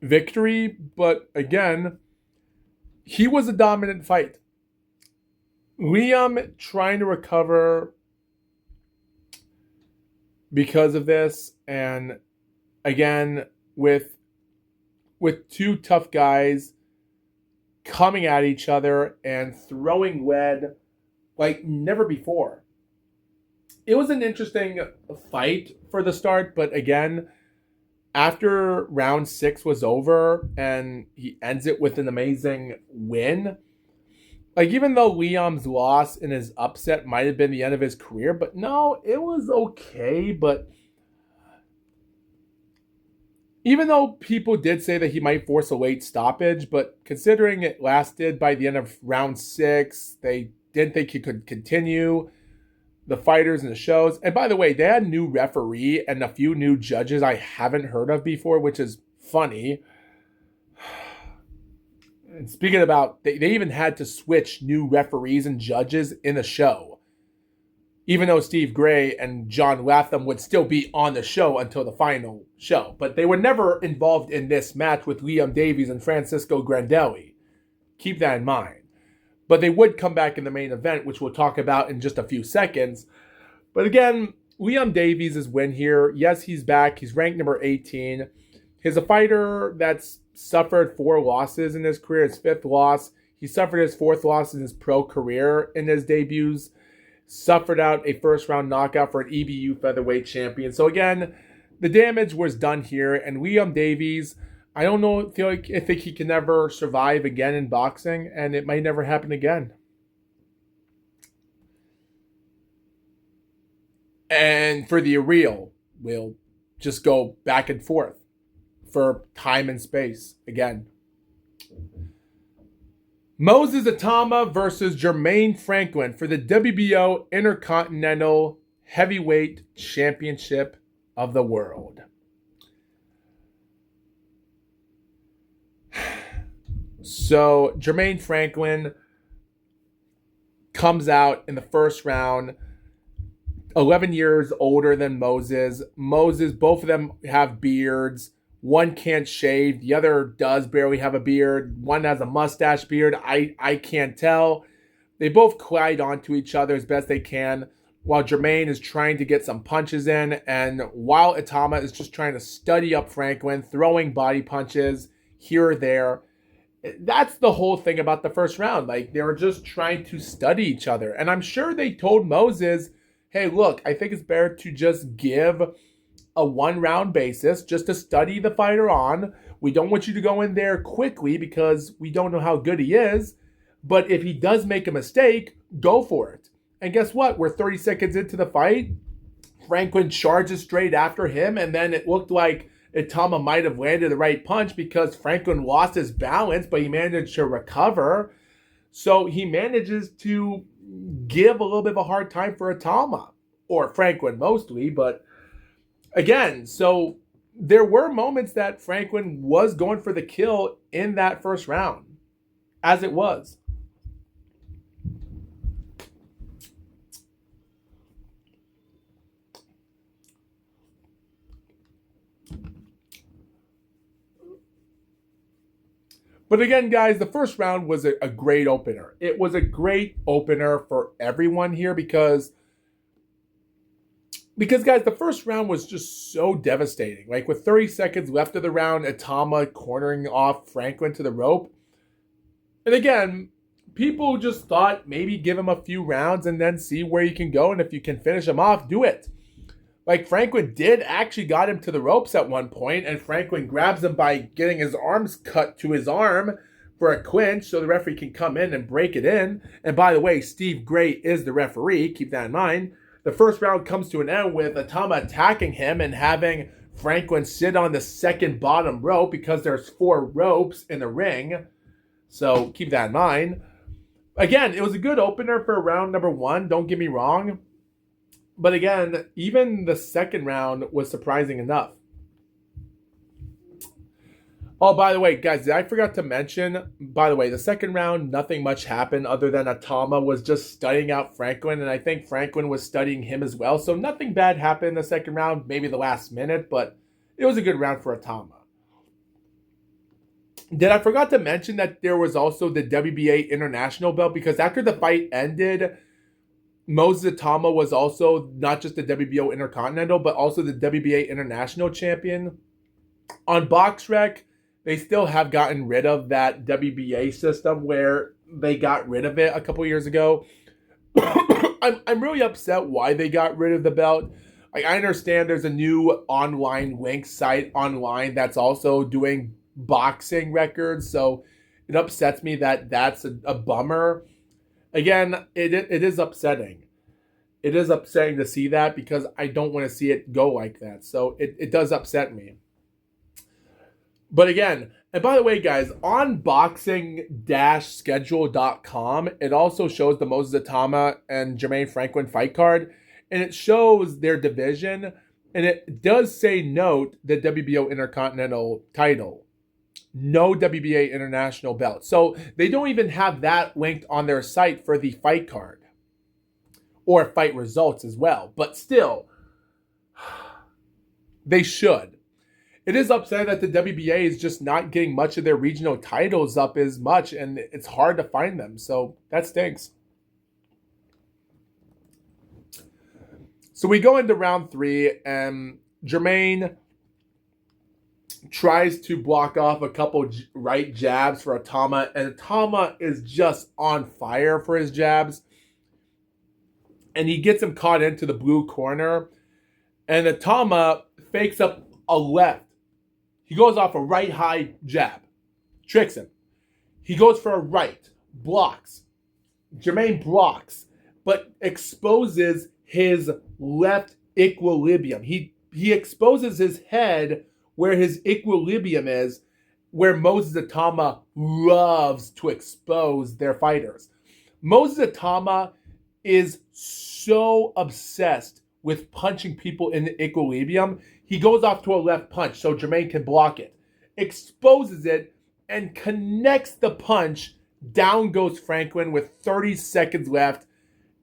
victory. But again, he was a dominant fight. Liam trying to recover because of this. And again, with two tough guys coming at each other and throwing lead like never before. It was an interesting fight for the start, but again, after round 6 was over and he ends it with an amazing win, like even though Liam's loss in his upset might have been the end of his career, but no, it was okay. But even though people did say that he might force a late stoppage, but considering it lasted by the end of round 6, they didn't think he could continue. The fighters and the shows. And by the way, they had a new referee and a few new judges I haven't heard of before, which is funny. And speaking about, they even had to switch new referees and judges in the show. Even though Steve Gray and John Latham would still be on the show until the final show. But they were never involved in this match with Liam Davies and Francisco Grandelli. Keep that in mind. But they would come back in the main event, which we'll talk about in just a few seconds. But again, Liam Davies' win here. Yes, he's back. He's ranked number 18. He's a fighter that's suffered 4 losses in his career, his 5th loss. He suffered his 4th loss in his pro career in his debuts. Suffered out a first-round knockout for an EBU featherweight champion. So again, the damage was done here. And Liam Davies, I don't know, I think he can never survive again in boxing, and it might never happen again. And for the real, we'll just go back and forth for time and space again. Moses Itauma versus Jermaine Franklin for the WBO Intercontinental Heavyweight Championship of the world. So Jermaine Franklin comes out in the first round, 11 years older than Moses. Moses, both of them have beards. One can't shave. The other does barely have a beard. One has a mustache beard. I can't tell. They both collide onto each other as best they can, while Jermaine is trying to get some punches in, and while Itauma is just trying to study up Franklin, throwing body punches here or there. That's the whole thing about the first round. Like, they were just trying to study each other. And I'm sure they told Moses, hey, look, I think it's better to just give a 1-round basis just to study the fighter on. We don't want you to go in there quickly because we don't know how good he is. But if he does make a mistake, go for it. And guess what? We're 30 seconds into the fight. Franklin charges straight after him, and then it looked like Itauma might have landed the right punch because Franklin lost his balance, but he managed to recover. So he manages to give a little bit of a hard time for Itauma, or Franklin mostly. But again, so there were moments that Franklin was going for the kill in that first round, as it was. But again, guys, the first round was a great opener. It was a great opener for everyone here because, guys, the first round was just so devastating. Like, with 30 seconds left of the round, Itauma cornering off Franklin to the rope. And again, people just thought maybe give him a few rounds and then see where you can go. And if you can finish him off, do it. Like, Franklin did actually got him to the ropes at one point, and Franklin grabs him by getting his arms cut to his arm for a clinch so the referee can come in and break it in. And by the way, Steve Gray is the referee. Keep that in mind. The first round comes to an end with Itauma attacking him and having Franklin sit on the second bottom rope because there's 4 ropes in the ring. So keep that in mind. Again, it was a good opener for round number 1. Don't get me wrong. But again, even the second round was surprising enough. Oh, by the way, guys, I forgot to mention, by the way, the second round, nothing much happened other than Itauma was just studying out Franklin, and I think Franklin was studying him as well. So nothing bad happened in the second round, maybe the last minute, but it was a good round for Itauma. Did I forgot to mention that there was also the WBA International belt? Because after the fight ended, Moses Itauma was also not just the WBO Intercontinental, but also the WBA International Champion. On BoxRec, they still have gotten rid of that WBA system where they got rid of it a couple years ago. I'm really upset why they got rid of the belt. Like, I understand there's a new online link site online that's also doing boxing records, so it upsets me that that's a bummer. Again, it is upsetting. It is upsetting to see that because I don't want to see it go like that. So it does upset me. But again, and by the way, guys, on boxing-schedule.com, it also shows the Moses Itauma and Jermaine Franklin fight card. And it shows their division. And it does say, note, the WBO Intercontinental title. No WBA International belt. So they don't even have that linked on their site for the fight card or fight results as well. But still, they should. It is upsetting that the WBA is just not getting much of their regional titles up as much, and it's hard to find them. So that stinks. So we go into round 3, and Jermaine tries to block off a couple right jabs for Itauma, and Itauma is just on fire for his jabs. And he gets him caught into the blue corner, and Itauma fakes up a left. He goes off a right high jab, tricks him. He goes for a right, blocks. Jermaine blocks, but exposes his left equilibrium. He exposes his head where his equilibrium is, where Moses Itauma loves to expose their fighters. Moses Itauma is so obsessed with punching people in the equilibrium. He goes off to a left punch so Jermaine can block it, exposes it, and connects the punch. Down goes Franklin with 30 seconds left.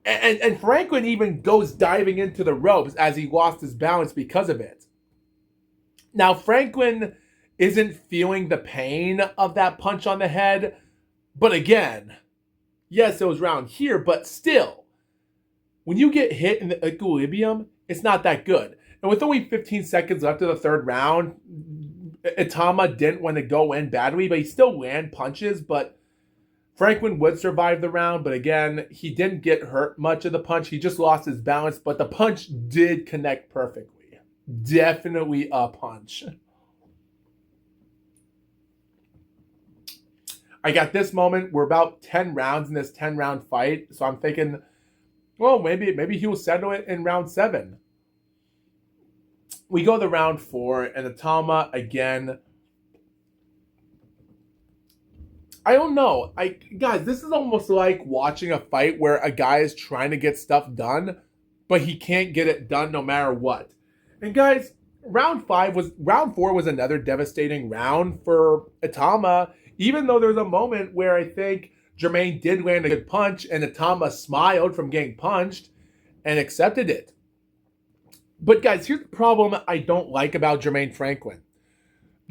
And Franklin even goes diving into the ropes as he lost his balance because of it. Now, Franklin isn't feeling the pain of that punch on the head. But again, yes, it was round here, but still, when you get hit in the equilibrium, it's not that good. And with only 15 seconds left of the third round, Itauma didn't want to go in badly, but he still land punches. But Franklin would survive the round. But again, he didn't get hurt much of the punch. He just lost his balance, but the punch did connect perfectly. Definitely a punch. I got this moment. We're about 10 rounds in this 10-round fight. So I'm thinking, well, maybe he will settle it in round 7. We go to round 4, and Itauma again. I don't know. Guys, this is almost like watching a fight where a guy is trying to get stuff done, but he can't get it done no matter what. And guys, round 4 was another devastating round for Itauma, even though there's a moment where I think Jermaine did land a good punch and Itauma smiled from getting punched and accepted it. But guys, here's the problem I don't like about Jermaine Franklin.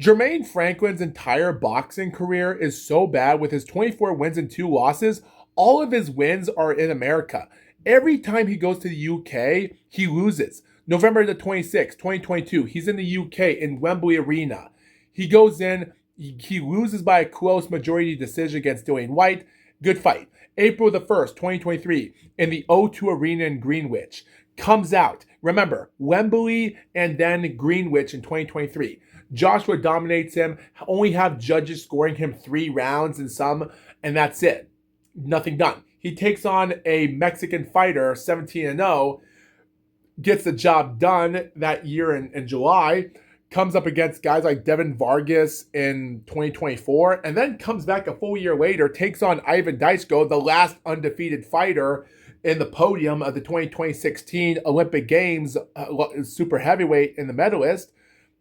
Jermaine Franklin's entire boxing career is so bad with his 24 wins and 2 losses. All of his wins are in America. Every time he goes to the UK, he loses. November the 26th, 2022, he's in the UK in Wembley Arena. He goes in, he loses by a close majority decision against Dillian White. Good fight. April the 1st, 2023, in the O2 Arena in Greenwich. Comes out. Remember, Wembley and then Greenwich in 2023. Joshua dominates him, only have judges scoring him 3 rounds in some, and that's it. Nothing done. He takes on a Mexican fighter, 17-0, gets the job done that year in July, comes up against guys like Devin Vargas in 2024, and then comes back a full year later, takes on Ivan Daisko, the last undefeated fighter in the podium of the 2016 Olympic Games, super heavyweight in the medalist,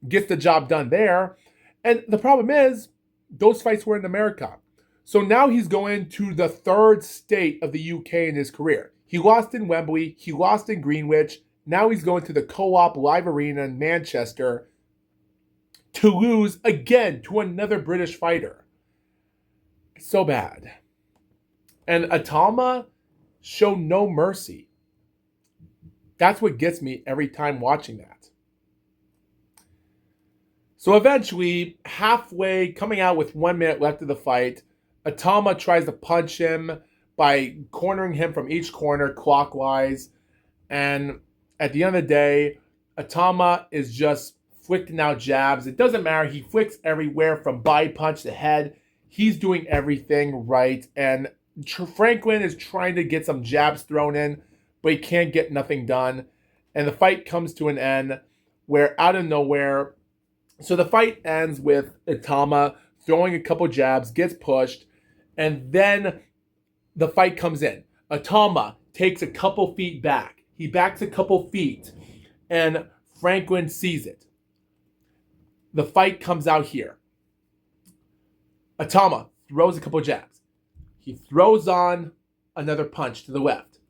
gets the job done there. And the problem is, those fights were in America. So now he's going to the 3rd state of the UK in his career. He lost in Wembley, he lost in Greenwich, now he's going to the Co-op Live Arena in Manchester to lose again to another British fighter. So bad. And Itauma showed no mercy. That's what gets me every time watching that. So eventually, halfway, coming out with 1 minute left of the fight, Itauma tries to punch him by cornering him from each corner clockwise. And at the end of the day, Itauma is just flicking out jabs. It doesn't matter. He flicks everywhere from body punch to head. He's doing everything right. And Franklin is trying to get some jabs thrown in, but he can't get nothing done. And the fight comes to an end where out of nowhere, so the fight ends with Itauma throwing a couple jabs, gets pushed, and then the fight comes in. Itauma takes a couple feet back. He backs a couple feet, and Franklin sees it. The fight comes out here. Itauma throws a couple jabs. He throws on another punch to the left.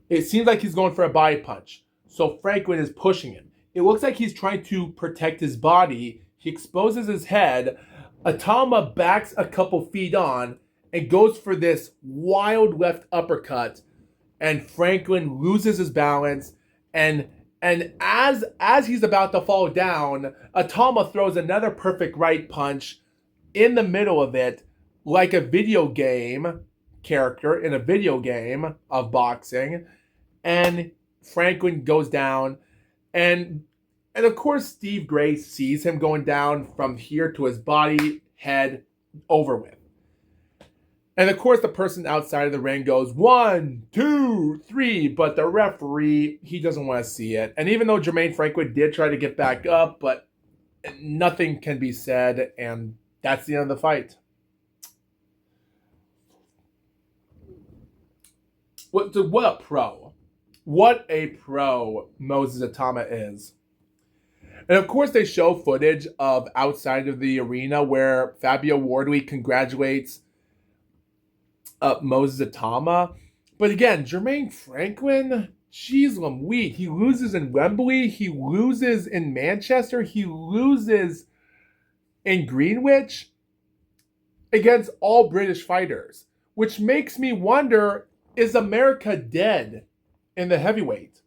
It seems like he's going for a body punch, so Franklin is pushing him. It looks like he's trying to protect his body. He exposes his head. Itauma backs a couple feet on and goes for this wild left uppercut. And Franklin loses his balance and And as he's about to fall down, Itauma throws another perfect right punch in the middle of it, like a video game character in a video game of boxing, and Franklin goes down, and and of course Steve Gray sees him going down from here to his body, head over with. And of course, the person outside of the ring goes 1, 2, 3, but the referee, he doesn't want to see it. And even though Jermaine Franklin did try to get back up, but nothing can be said, and that's the end of the fight. What a pro. What a pro Moses Itauma is. And of course, they show footage of outside of the arena where Fabio Wardley congratulates Moses Itauma. But again, Jermaine Franklin, geez Louise, he loses in Wembley, he loses in Manchester, he loses in Greenwich against all British fighters, which makes me wonder, is America dead in the heavyweight?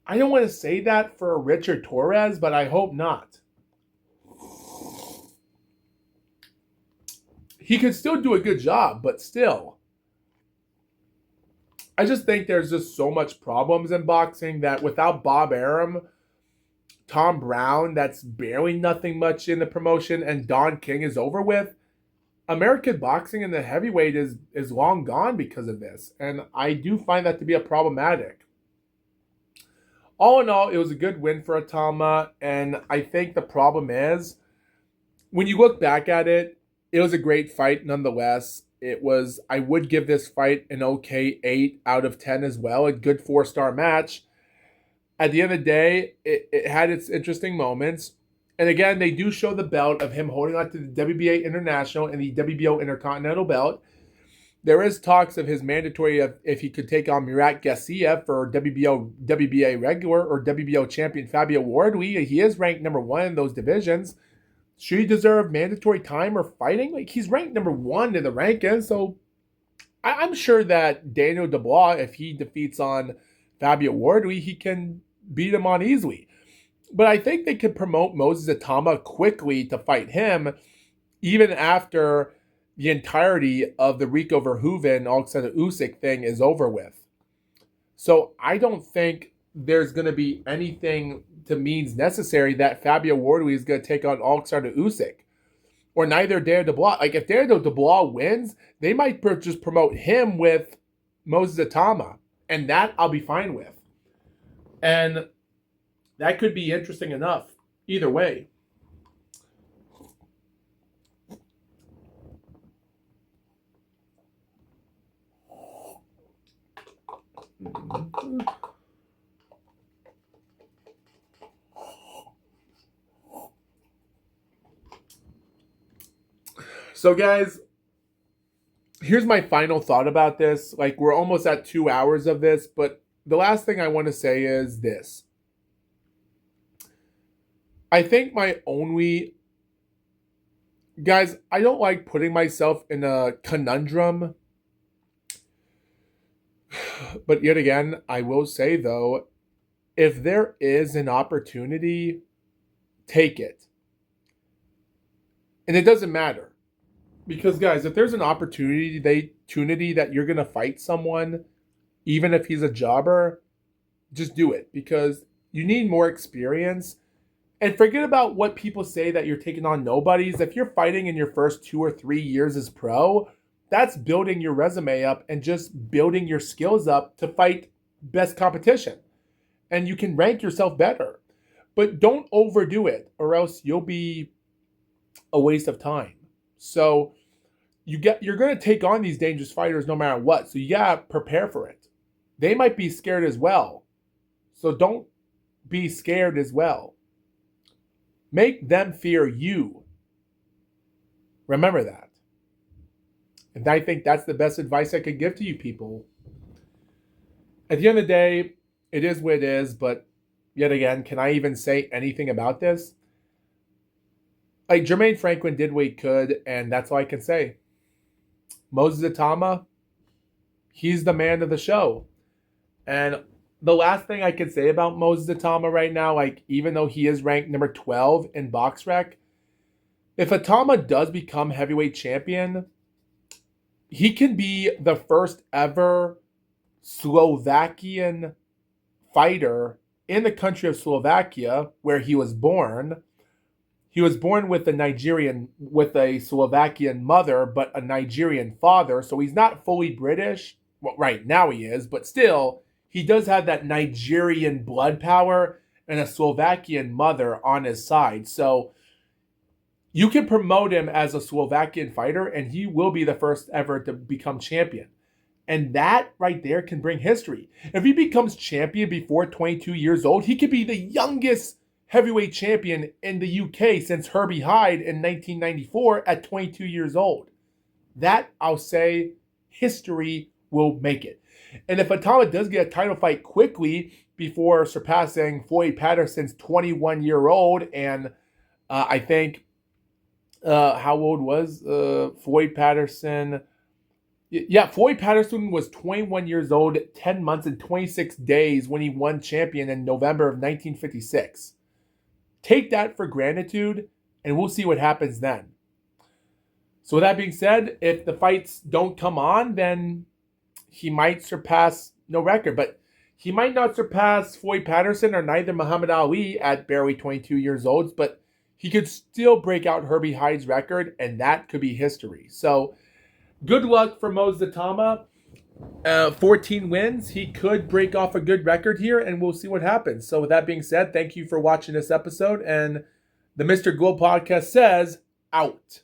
I don't want to say that for Richard Torres, but I hope not. He could still do a good job, but still. I just think there's just so much problems in boxing that without Bob Arum, Tom Brown, that's barely nothing much in the promotion, and Don King is over with, American boxing in the heavyweight is long gone because of this. And I do find that to be a problematic. All in all, it was a good win for Itauma, and I think the problem is, when you look back at it, it was a great fight nonetheless. I would give this fight an okay 8 out of 10 as well, a good 4-star match. At the end of the day, it had its interesting moments. And again, they do show the belt of him holding on to the WBA International and the WBO Intercontinental belt. There is talks of his mandatory if he could take on Murat Garcia for WBA regular or WBO champion Fabio Wardley. He is ranked number 1 in those divisions. Should he deserve mandatory time or fighting? Like, he's ranked number 1 in the rankings, so I'm sure that Daniel Dubois, if he defeats on Fabio Wardley, he can beat him on easily. But I think they could promote Moses Itauma quickly to fight him, even after the entirety of the Rico Verhoeven, Alexander Usyk thing is over with. So I don't think there's going to be anything to means necessary that Fabio Wardley is going to take on Alexander Usyk. Or neither Daniel Dubois. Like, if Daniel Dubois wins, they might just promote him with Moses Itauma. And that I'll be fine with. And that could be interesting enough. Either way. So guys, here's my final thought about this. Like, we're almost at 2 hours of this, but the last thing I want to say is this. I think my only... Guys, I don't like putting myself in a conundrum. But yet again, I will say though, if there is an opportunity, take it. And it doesn't matter. Because guys, if there's an opportunity that you're going to fight someone, even if he's a jobber, just do it. Because you need more experience. And forget about what people say that you're taking on nobodies. If you're fighting in your first 2 or 3 years as pro, that's building your resume up and just building your skills up to fight best competition. And you can rank yourself better. But don't overdo it, or else you'll be a waste of time. So you're going to take on these dangerous fighters no matter what. So you got to prepare for it. They might be scared as well. So don't be scared as well. Make them fear you. Remember that. And I think that's the best advice I could give to you people. At the end of the day, it is what it is, but yet again, can I even say anything about this? Like, Jermaine Franklin did what he could, and that's all I can say. Moses Itauma, he's the man of the show. And the last thing I can say about Moses Itauma right now, like even though he is ranked number 12 in BoxRec, if Itauma does become heavyweight champion, he can be the first ever Slovakian fighter in the country of Slovakia, where he was born. He was born with a Slovakian mother, but a Nigerian father. So he's not fully British. Well, right now he is, but still, he does have that Nigerian blood power and a Slovakian mother on his side. So you can promote him as a Slovakian fighter, and he will be the first ever to become champion. And that right there can bring history. If he becomes champion before 22 years old, he could be the youngest heavyweight champion in the UK since Herbie Hyde in 1994 at 22 years old. That, I'll say, history will make it. And if Itauma does get a title fight quickly before surpassing Floyd Patterson's 21-year-old, and I think, how old was Floyd Patterson? Yeah, Floyd Patterson was 21 years old, 10 months and 26 days when he won champion in November of 1956. Take that for gratitude, and we'll see what happens then. So with that being said, if the fights don't come on, then he might surpass no record. But he might not surpass Floyd Patterson or neither Muhammad Ali at barely 22 years old, but he could still break out Herbie Hyde's record, and that could be history. So good luck for Moses Itauma. 14 wins. He could break off a good record here, and we'll see what happens. So with that being said, thank you for watching this episode. And the Mr. Gloat podcast says, out.